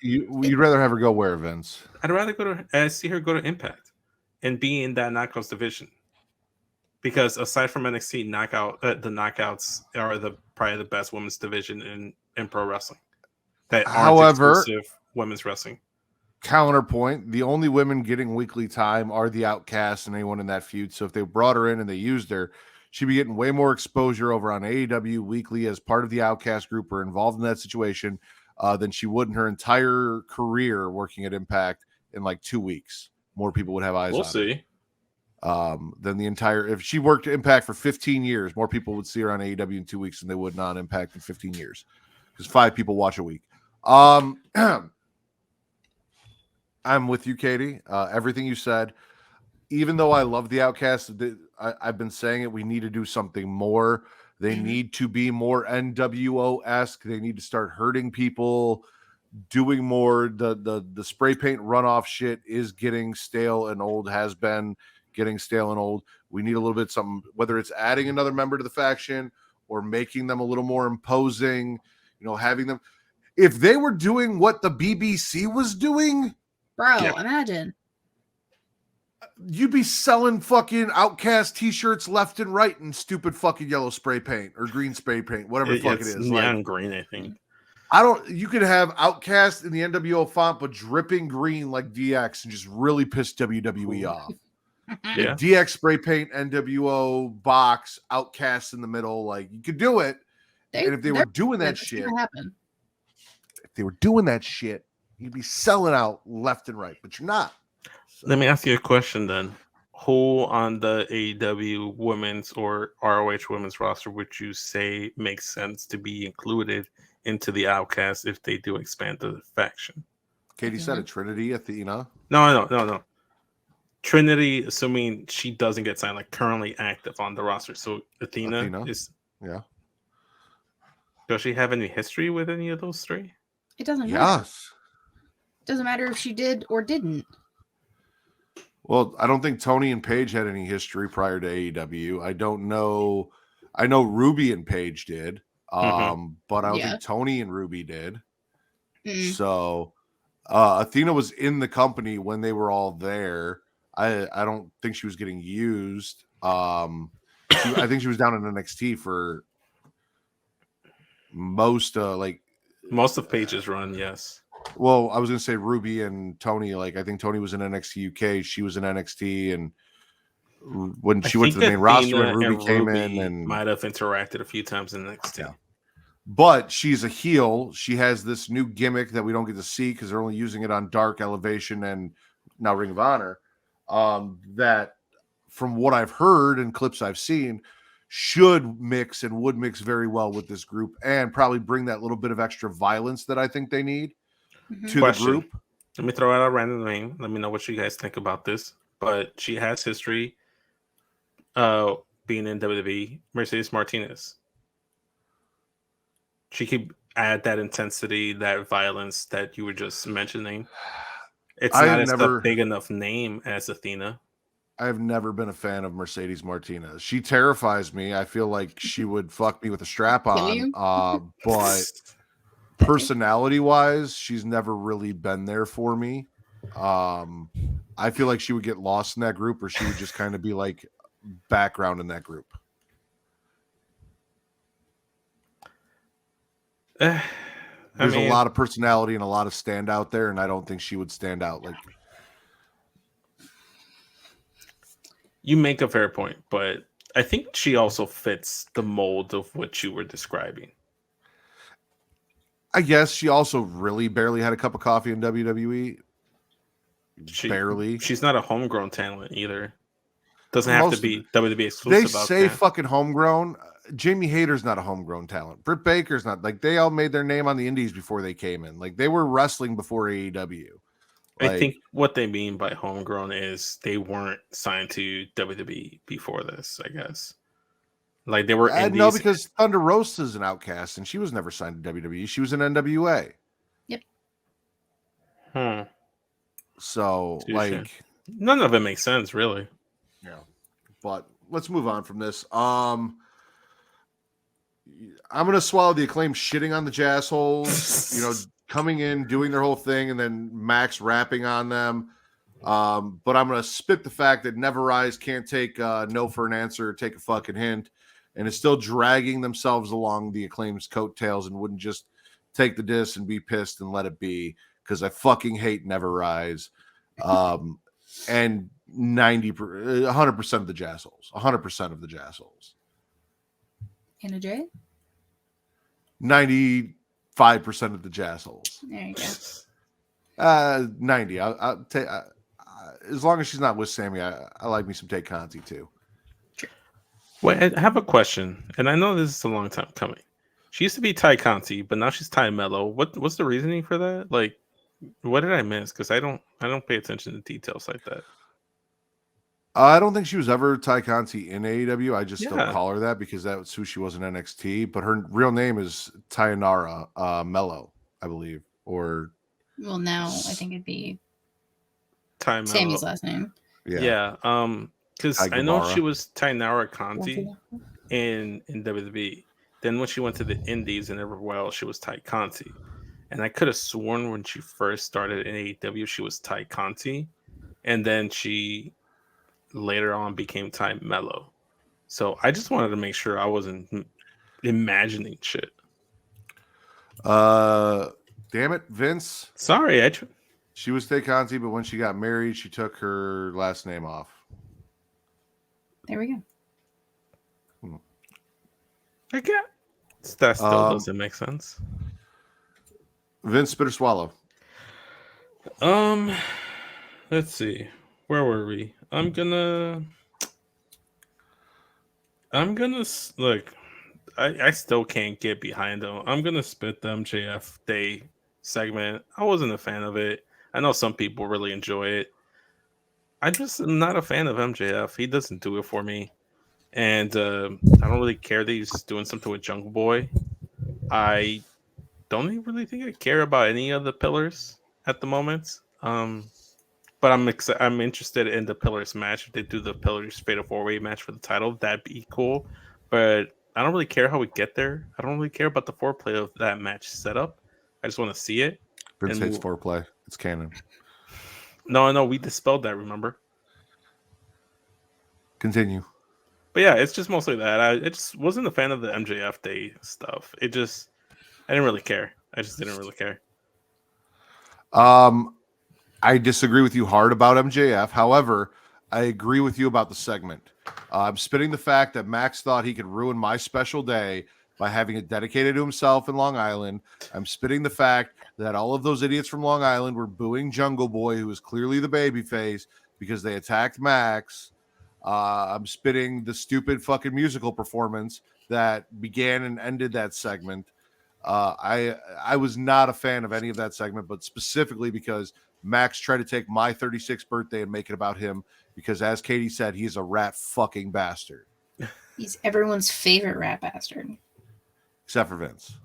You'd rather have her go where, Vince? I'd rather go to see her go to Impact and be in that Knockouts division. Because aside from NXT, the Knockouts are probably the best women's division in pro wrestling. That aren't exclusive women's wrestling. Counterpoint, the only women getting weekly time are the Outcasts and anyone in that feud. So if they brought her in and they used her, she'd be getting way more exposure over on AEW weekly as part of the Outcast group or involved in that situation than she would in her entire career working at Impact in 2 weeks. More people would have eyes on her. We'll see. Than the entire, if she worked at Impact for 15 years, more people would see her on AEW in 2 weeks than they would not Impact in 15 years. Because 5 people watch a week. I'm with you, Katie. Everything you said, even though I love the Outcast, I've been saying it, we need to do something more. They need to be more NWO-esque. They need to start hurting people, doing more. The spray paint runoff shit is getting stale and old, has been getting stale and old. We need a little bit something, whether it's adding another member to the faction or making them a little more imposing, having them. If they were doing what the BBC was doing, bro, imagine. You'd be selling fucking Outcast t-shirts left and right in stupid fucking yellow spray paint or green spray paint, whatever the fuck it is. Neon green, I think. You could have Outcast in the NWO font, but dripping green like DX and just really piss WWE off. Yeah. DX spray paint, NWO box, Outcast in the middle. You could do it. And if they were doing that shit, you'd be selling out left and right, but you're not. So. Let me ask you a question then. Who on the AEW women's or ROH women's roster would you say makes sense to be included into the Outcast if they do expand the faction? Katie said it. Trinity, Athena. No. Trinity, assuming she doesn't get signed, currently active on the roster. So Athena is. Yeah. Does she have any history with any of those three? It doesn't matter. Yes. Doesn't matter if she did or didn't. Well, I don't think Tony and Paige had any history prior to AEW. I don't know. I know Ruby and Paige did, but I don't think Tony and Ruby did. Mm-hmm. So Athena was in the company when they were all there. I don't think she was getting used. I think she was down in NXT for most of Paige's run, yes. Well, I was going to say Ruby and Tony. I think Tony was in NXT UK. She was in NXT, and when she went to the main roster, when Ruby came in, and might have interacted a few times in NXT. Yeah. But she's a heel. She has this new gimmick that we don't get to see because they're only using it on Dark, Elevation, and now Ring of Honor. That, from what I've heard and clips I've seen, should mix and would mix very well with this group, and probably bring that little bit of extra violence that I think they need. To the group. Let me throw out a random name. Let me know what you guys think about this. But she has history being in WWE, Mercedes Martinez. She could add that intensity, that violence that you were just mentioning. It's not as a big enough name as Athena. I've never been a fan of Mercedes Martinez. She terrifies me. I feel like she would fuck me with a strap on. But personality-wise, she's never really been there for me. I feel like she would get lost in that group, or she would just kind of be like background in that group. There's a lot of personality and a lot of standout there, and I don't think she would stand out. Like, you make a fair point, but I think she also fits the mold of what you were describing. I guess she also really barely had a cup of coffee in WWE. Barely. She's not a homegrown talent either. Doesn't have to be WWE exclusive. They say fucking homegrown. Jamie Hayter's not a homegrown talent. Britt Baker's not. Like, they all made their name on the indies before they came in. Like, they were wrestling before AEW. Like, I think what they mean by homegrown is they weren't signed to WWE before this, I guess. Like, they were indies. No, because Thunder Rosa's an outcast, and she was never signed to WWE. She was in NWA. Yep. So, like, none of it makes sense, really. Yeah. But let's move on from this. I'm gonna swallow the Acclaim shitting on the jassholes, you know, coming in, doing their whole thing, and then Max rapping on them. But I'm gonna spit the fact that Never Rise can't take no for an answer or take a fucking hint, and is still dragging themselves along the Acclaim's coattails and wouldn't just take the diss and be pissed and let it be, because I fucking hate Never Rise. And 100% of the jassholes. 100% of the jassholes. Anna J? 95% of the jassholes. There you go. 90. I'll take, as long as she's not with Sammy, I like me some Tay Conti too. Wait, I have a question, and I know this is a long time coming. She used to be Ty Conti, but now she's Ty Mello. What's the reasoning for that? Like, what did I miss? Because I don't pay attention to details like that. I don't think she was ever Ty Conti in AEW. I just don't call her that because that's who she was in NXT. But her real name is Tayanara Mello, I believe. Or well, now I think it'd be Ty Mello. Sammy's last name. Yeah. Because I know she was Tayanara Conti in WWE. Then when she went to the Indies and everywhere else, she was Ty Conti. And I could have sworn when she first started in AEW, she was Ty Conti. And then she later on became Ty Mello. So I just wanted to make sure I wasn't imagining shit. Damn it, Vince. Sorry, she was Tay Conti, but when she got married, she took her last name off. There we go. I guess that still doesn't make sense. Vince, spit or swallow? Let's see. Where were we? I'm gonna look. I still can't get behind them. I'm gonna spit the MJF Day segment. I wasn't a fan of it. I know some people really enjoy it. I just am not a fan of MJF. He doesn't do it for me, and I don't really care that he's doing something with Jungle Boy. I don't even really think I care about any of the pillars at the moment. But I'm interested in the pillars match. If they do the pillars fatal 4-way match for the title, that'd be cool. But I don't really care how we get there. I don't really care about the foreplay of that match setup. I just want to see it. Vince hates foreplay. It's canon. No, we dispelled that. Remember? Continue. But yeah, it's just mostly that. I just wasn't a fan of the MJF Day stuff. I didn't really care. I just didn't really care. I disagree with you hard about MJF. However, I agree with you about the segment. I'm spitting the fact that Max thought he could ruin my special day by having it dedicated to himself in Long Island. I'm spitting the fact that all of those idiots from Long Island were booing Jungle Boy, who was clearly the babyface, because they attacked Max. I'm spitting the stupid fucking musical performance that began and ended that segment. I was not a fan of any of that segment, but specifically because Max tried to take my 36th birthday and make it about him, because as Katie said, he's a rat fucking bastard. He's everyone's favorite rat bastard. Except for Vince.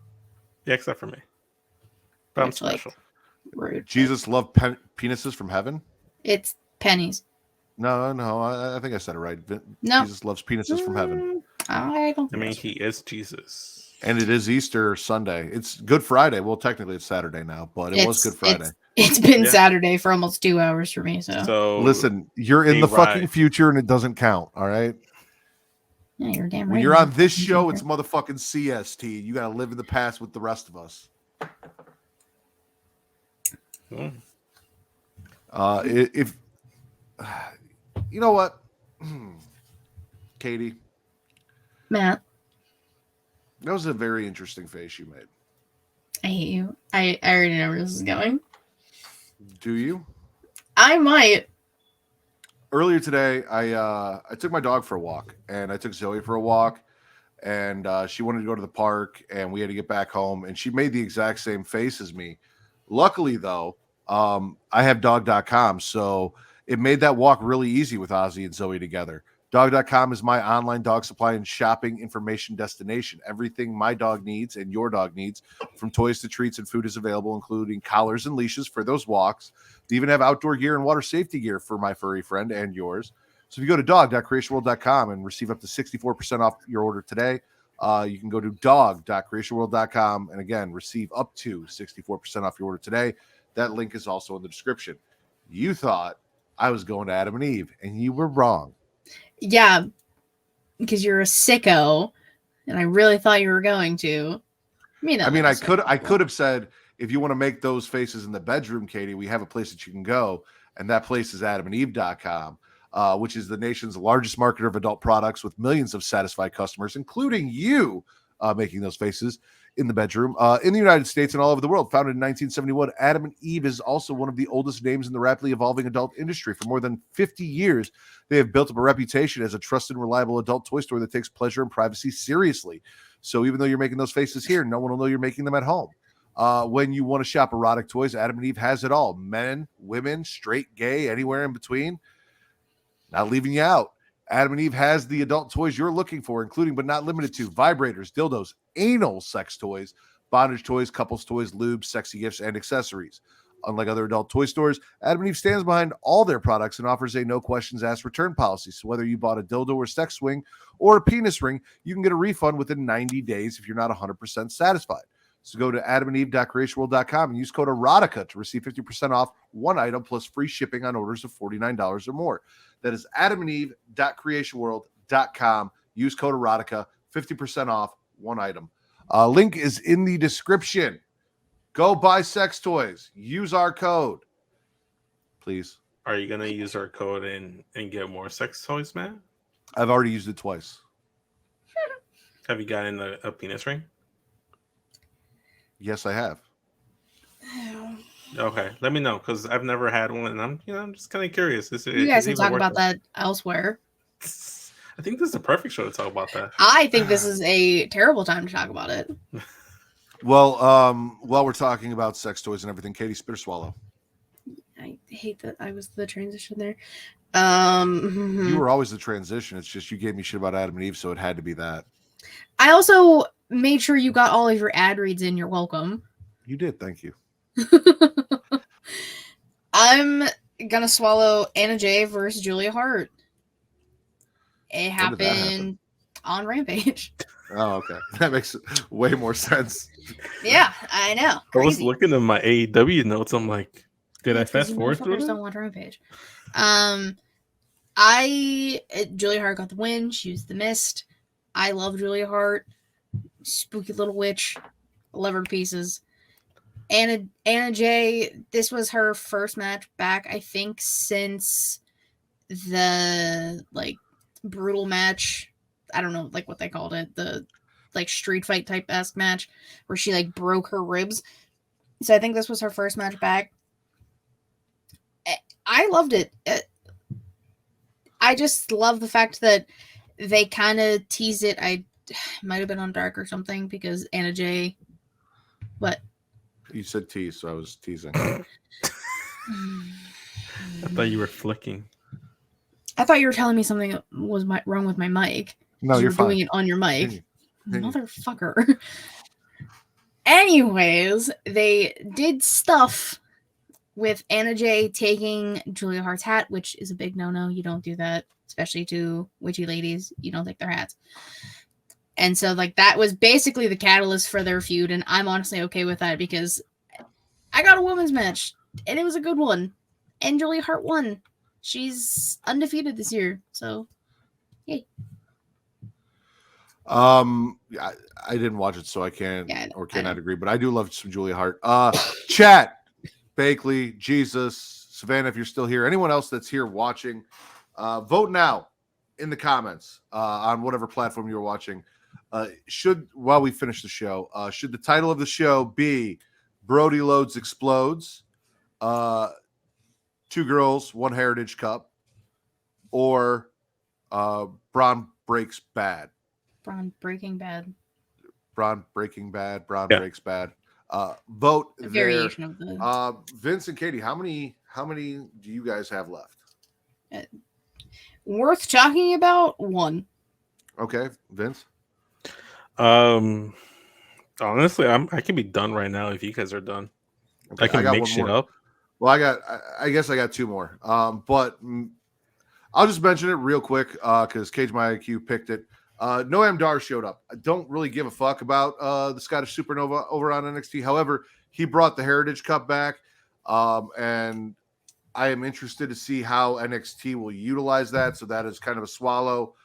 Yeah, except for me. But I'm Which, like, special. rude. Jesus loved penises from heaven? It's pennies. No, I think I said it right. No. Jesus loves penises from heaven. I don't. I mean, he is Jesus. And it is Easter Sunday. It's Good Friday. Well, technically it's Saturday now, but it was Good Friday. It's been Yeah. Saturday for almost 2 hours for me. So Listen, you're in the fucking future and it doesn't count. All right. yeah, you're damn right. When you're on this show, it's motherfucking CST. You got to live in the past with the rest of us. If you know what, Katie, Matt, that was a very interesting face you made. I hate you. I already know where this is going. Do you? I might. Earlier today, I took my dog for a walk, and I took Zoe for a walk, and she wanted to go to the park, and we had to get back home, and she made the exact same face as me. Luckily, though, I have dog.com, so it made that walk really easy with Ozzy and Zoe together. Dog.com is my online dog supply and shopping information destination. Everything my dog needs and your dog needs, from toys to treats and food, is available, including collars and leashes for those walks. They even have outdoor gear and water safety gear for my furry friend and yours. So if you go to dog.creationworld.com and receive up to 64% off your order today, you can go to dog.creationworld.com and again, receive up to 64% off your order today. That link is also in the description. You thought I was going to Adam and Eve, and you were wrong. Yeah, because you're a sicko, and I really thought you were going to. I could have said, if you want to make those faces in the bedroom, Katie, we have a place that you can go, and that place is adamandeve.com, which is the nation's largest marketer of adult products with millions of satisfied customers, including you, making those faces in the bedroom. In the United States and all over the world, founded in 1971, Adam and Eve is also one of the oldest names in the rapidly evolving adult industry. For more than 50 years, they have built up a reputation as a trusted and reliable adult toy store that takes pleasure and privacy seriously. So even though you're making those faces here, no one will know you're making them at home. When you want to shop erotic toys, Adam and Eve has it all. Men, women, straight, gay, anywhere in between. Not leaving you out. Adam and Eve has the adult toys you're looking for, including but not limited to vibrators, dildos, anal sex toys, bondage toys, couples toys, lubes, sexy gifts, and accessories. Unlike other adult toy stores, Adam and Eve stands behind all their products and offers a no questions asked return policy. So whether you bought a dildo or sex swing or a penis ring, you can get a refund within 90 days if you're not 100% satisfied. So go to adamandeve.creationworld.com and use code erotica to receive 50% off one item plus free shipping on orders of $49 or more. That is adamandeve.creationworld.com. Use code erotica, 50% off one item. Link is in the description. Go buy sex toys. Use our code, please. Are you gonna use our code and get more sex toys, man? I've already used it twice. Have you gotten a penis ring? Yes, I have. Okay, let me know because I've never had one, and I'm just kind of curious. You guys can talk about that elsewhere. I think this is the perfect show to talk about that. I think this is a terrible time to talk about it. Well, while we're talking about sex toys and everything, Katie, spit or swallow. I hate that I was the transition there. You were always the transition. It's just you gave me shit about Adam and Eve, so it had to be that. I also made sure you got all of your ad reads in. You're welcome. You did. Thank you. I'm gonna swallow Anna Jay versus Julia Hart. It happened on Rampage. Oh, okay. That makes way more sense. Yeah, I know. Crazy. I was Crazy. looking at my AEW notes. I'm like, did I fast forward through it? Don't watch Rampage. Julia Hart got the win. She was the Mist. I love Julia Hart. Spooky little witch. Love her to pieces. Anna Jay, this was her first match back, I think, since the brutal match. I don't know what they called it, the street fight type-esque match where she broke her ribs. So I think this was her first match back. I loved it. I just love the fact that they kind of teased it. I might have been on Dark or something because Anna Jay. What? You said tease, so I was teasing. I thought you were flicking. I thought you were telling me something was wrong with my mic. No, You you're were fine. doing it on your mic. Continue. Motherfucker. Anyways, they did stuff with Anna Jay taking Julia Hart's hat, which is a big no-no. You don't do that, especially to witchy ladies. You don't take their hats. And so, like, that was basically the catalyst for their feud, and I'm honestly okay with that because I got a women's match, and it was a good one. And Julia Hart won. She's undefeated this year, so yay. I didn't watch it, so I can't cannot agree, but I do love some Julia Hart. Chat, Bakley, Jesus, Savannah, if you're still here, anyone else that's here watching, vote now in the comments on whatever platform you're watching. While we finish the show, should the title of the show be Brody Lodes Explodes, 2 Girls, 1 Heritage Cup, or Braun Breaks Bad? Braun Breaking Bad. Braun Breaking Bad. Braun Yeah. Breaks Bad. Vote A there. variation of the Vince and Katie, how many do you guys have left? worth talking about. 1. Okay, Vince. Honestly, I can be done right now if you guys are done. Okay, I can got make one shit more. up. Well, I guess I got 2 more. But I'll just mention it real quick because Cage My IQ picked it. Noam Dar showed up. I don't really give a fuck about the Scottish Supernova over on NXT. However, he brought the Heritage Cup back, and I am interested to see how NXT will utilize that. So that is kind of a swallow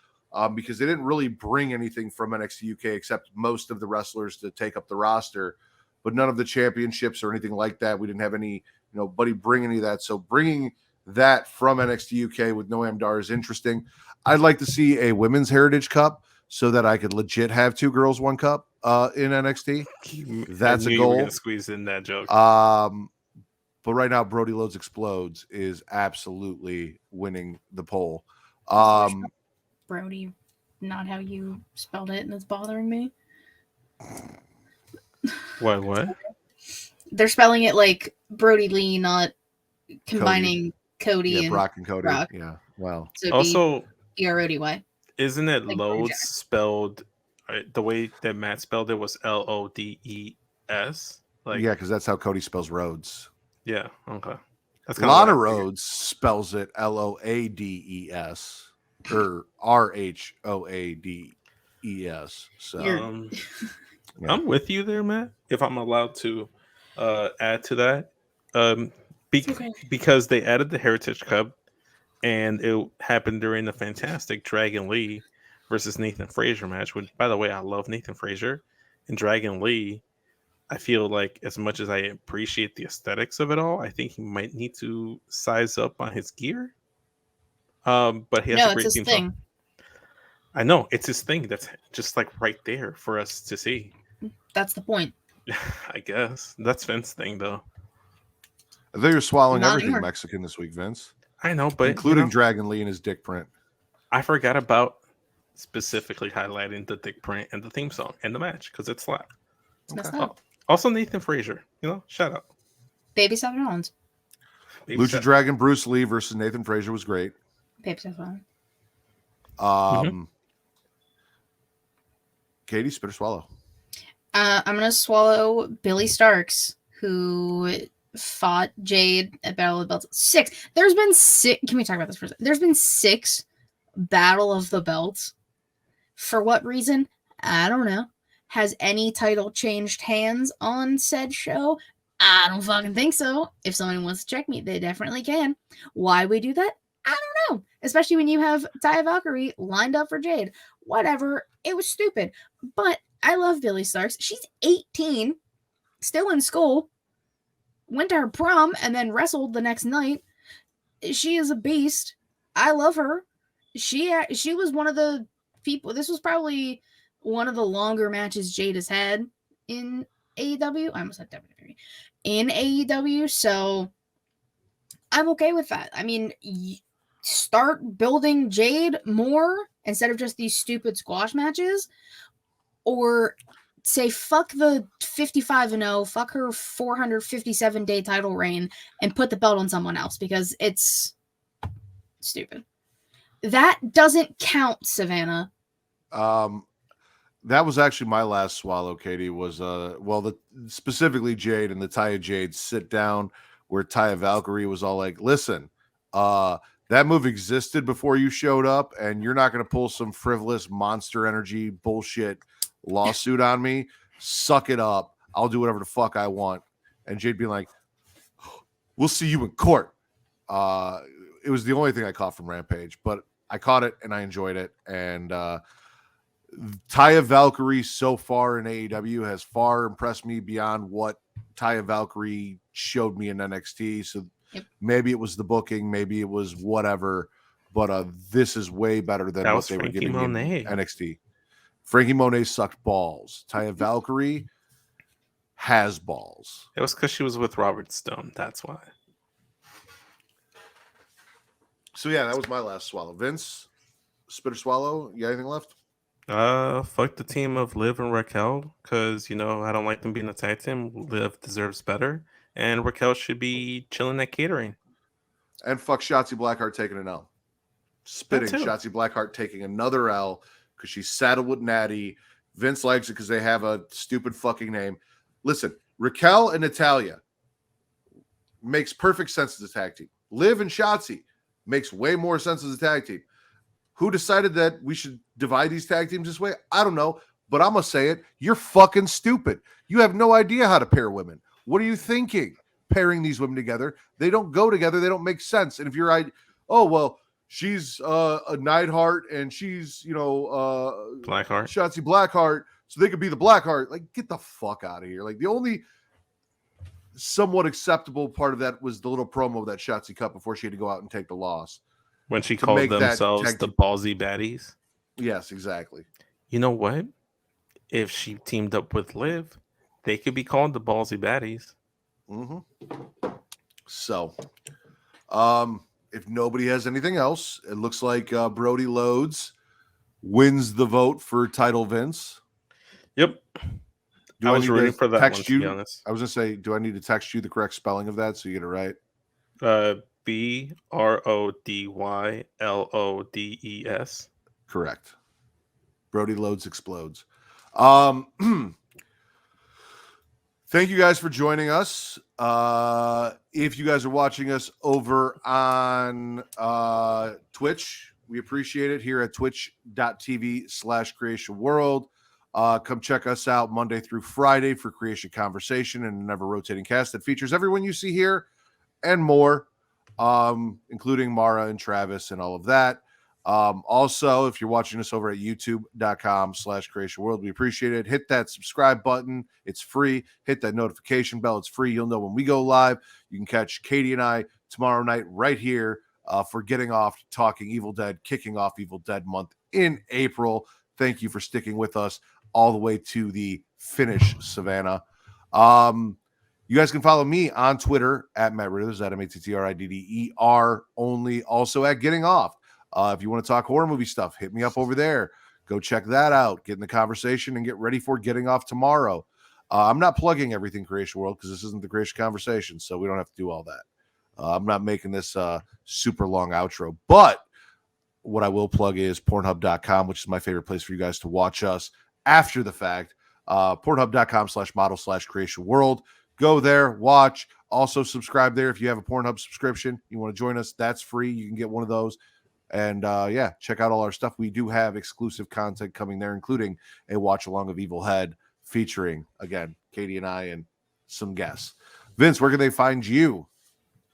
because they didn't really bring anything from NXT UK except most of the wrestlers to take up the roster, but none of the championships or anything like that. We didn't have any, buddy bring any of that. So bringing that from NXT UK with Noam Dar is interesting. I'd like to see a women's Heritage Cup so that I could legit have 2 girls, 1 cup in NXT. That's a goal. We're gonna squeeze in that joke. But right now, Brody Lodes Explodes is absolutely winning the poll. Brody, not how you spelled it, and it's bothering me. What? They're spelling it like Brody Lee, not combining Cody and Brock and Cody. Brock. Yeah, well. So Also, Brody. isn't it Like Lodes spelled the way that Matt spelled it was Lodes? Like, yeah, because that's how Cody spells Rhodes. Yeah, okay. That's Lana Rhodes spells it Loades or Rhoades. So yeah. I'm with you there, Matt. If I'm allowed to add to that, because they added the Heritage Cup, and it happened during the fantastic Dragon Lee versus Nathan Frazier match. Which, by the way, I love Nathan Frazier and Dragon Lee. I feel like as much as I appreciate the aesthetics of it all, I think he might need to size up on his gear. But he has a great team. Thing. I know it's his thing. That's just like right there for us to see. That's the point. I guess that's Vince's thing, though. I think you're swallowing Not everything anymore. Mexican this week, Vince. I know, but including Dragon Lee and his dick print. I forgot about specifically highlighting the dick print and the theme song and the match because it slapped. Also, Nathan Frazier, shout out. Baby Seth Rollins. Lucha Dragon Bruce Lee versus Nathan Frazier was great. Baby Seth Rollins. Katie, spit or swallow? I'm gonna swallow Billy Starks, who fought Jade at Battle of the Belts. 6. There's been 6. Can we talk about this for a second? There's been 6 Battle of the Belts. For what reason? I don't know. Has any title changed hands on said show? I don't fucking think so. If someone wants to check me, they definitely can. Why we do that? I don't know. Especially when you have Taya Valkyrie lined up for Jade. Whatever. It was stupid. But I love Billy Starks. She's 18, still in school, went to her prom, and then wrestled the next night. She is a beast. I love her. She was one of the people. This was probably one of the longer matches Jade has had in AEW. I almost said WWE. In AEW, so I'm okay with that. I mean, start building Jade more instead of just these stupid squash matches, or say fuck the 55-0, fuck her 457-day title reign, and put the belt on someone else because it's stupid. That doesn't count, Savannah. That was actually my last swallow, Katie, was specifically Jade and the Taya Jade sit down where Taya Valkyrie was all like, listen, that move existed before you showed up, and you're not going to pull some frivolous Monster Energy bullshit lawsuit on me. Suck it up. I'll do whatever the fuck I want. And Jade being like, we'll see you in court. It was the only thing I caught from Rampage, but I caught it and I enjoyed it. And Taya Valkyrie so far in AEW has far impressed me beyond what Taya Valkyrie showed me in NXT. So maybe it was the booking, maybe it was whatever, but this is way better than what they were giving in NXT. Frankie Monet sucked balls. Taya Valkyrie has balls. It was because she was with Robert Stone. That's why. So yeah, that was my last swallow. Vince, spit or swallow? You got anything left? Fuck the team of Liv and Raquel, because I don't like them being a tag team. Liv deserves better, and Raquel should be chilling at catering. And fuck Shotzi Blackheart taking an L. Spitting Shotzi Blackheart taking another L because she's saddled with Natty. Vince likes it because they have a stupid fucking name. Listen, Raquel and Natalya makes perfect sense as a tag team. Liv and Shotzi makes way more sense as a tag team. Who decided that we should divide these tag teams this way? I don't know, but I'm going to say it. You're fucking stupid. You have no idea how to pair women. What are you thinking? Pairing these women together. They don't go together. They don't make sense. And if you're, she's a Neidhart and she's, Blackheart. Shotzi Blackheart, so they could be the Blackheart. Like, get the fuck out of here. Like, the only somewhat acceptable part of that was the little promo that Shotzi cut before she had to go out and take the loss. When she called themselves the ballsy baddies? Yes, exactly. You know what? If she teamed up with Liv, they could be called the ballsy baddies. Mm-hmm. So, if nobody has anything else, it looks like Brody Lodes wins the vote for title Vince. Yep. I was rooting for that one, to be honest. I was going to say, do I need to text you the correct spelling of that so you get it right? BRODYLODES. Correct. Brody Lodes explodes. Thank you guys for joining us. If you guys are watching us over on Twitch, we appreciate it here at twitch.tv/Creation World. Come check us out Monday through Friday for Creation Conversation and an ever-rotating cast that features everyone you see here and more, including Mara and Travis and all of that. Also, if you're watching us over at youtube.com/Creation World, we appreciate it. Hit that subscribe button. It's free. Hit that notification bell. It's free. You'll know when we go live. You can catch Katie and I tomorrow night right here for Getting Off, talking Evil Dead, kicking off Evil Dead month in April. Thank you for sticking with us all the way to the finish, Savannah. You guys can follow me on Twitter at Matt Ridders, at MATTRIDDER only, also at Getting Off. If you want to talk horror movie stuff, hit me up over there. Go check that out. Get in the conversation and get ready for Getting Off tomorrow. I'm not plugging everything Creation World because this isn't the Creation Conversation, so we don't have to do all that. I'm not making this super long outro, but what I will plug is Pornhub.com, which is my favorite place for you guys to watch us after the fact. Pornhub.com/model/Creation World. Go there, watch. Also subscribe there if you have a Pornhub subscription. You want to join us, that's free. You can get one of those. And check out all our stuff. We do have exclusive content coming there, including a watch along of Evil Head featuring, again, Katie and I and some guests. Vince, where can they find you?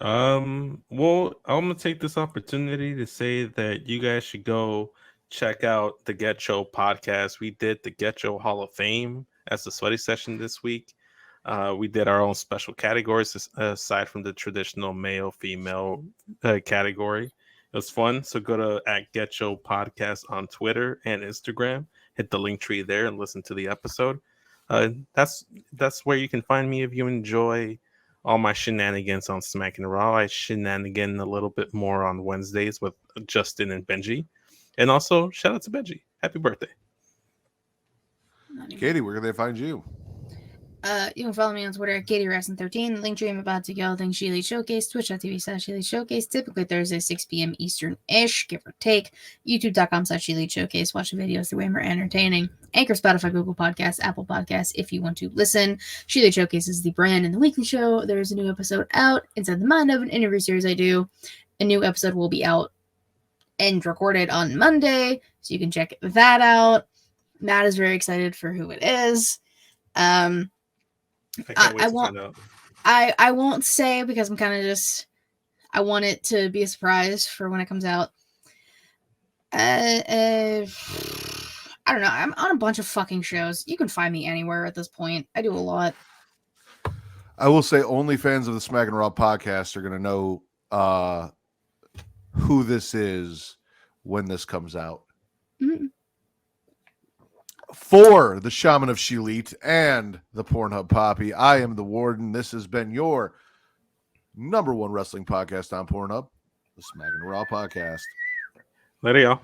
Well, I'm gonna take this opportunity to say that you guys should go check out the Get Show podcast. We did the Get Show Hall of Fame as the sweaty session this week. We did our own special categories aside from the traditional male-female category. It was fun. So go to @Get Show Podcast on Twitter and Instagram. Hit the link tree there and listen to the episode. That's where you can find me if you enjoy all my shenanigans on Smackin It Raw. I shenanigan a little bit more on Wednesdays with Justin and Benji. And also, shout out to Benji. Happy birthday. Katie, where can they find you? You can follow me on Twitter at KatieRasson13. Linktree I'm about to go. Things She Elite Showcase. Twitch.tv/She Elite Showcase. Typically Thursday, 6 p.m. Eastern-ish, give or take. YouTube.com/She Elite Showcase. Watch the videos. They're way more entertaining. Anchor, Spotify, Google Podcasts, Apple Podcasts, if you want to listen. She Elite Showcase is the brand and the weekly show. There's a new episode out inside the mind of an interview series I do. A new episode will be out and recorded on Monday, so you can check that out. Matt is very excited for who it is. I can't wait to find out. I won't say because I'm kind of just, I want it to be a surprise for when it comes out. I don't know. I'm on a bunch of fucking shows. You can find me anywhere at this point. I do a lot. I will say only fans of the Smackin' It Raw podcast are going to know who this is when this comes out. Mm-hmm. For the Shaman of She Elite and the Pornhub Poppy, I am the Warden. This has been your #1 wrestling podcast on Pornhub, the Smackin' It Raw Podcast. Later, y'all.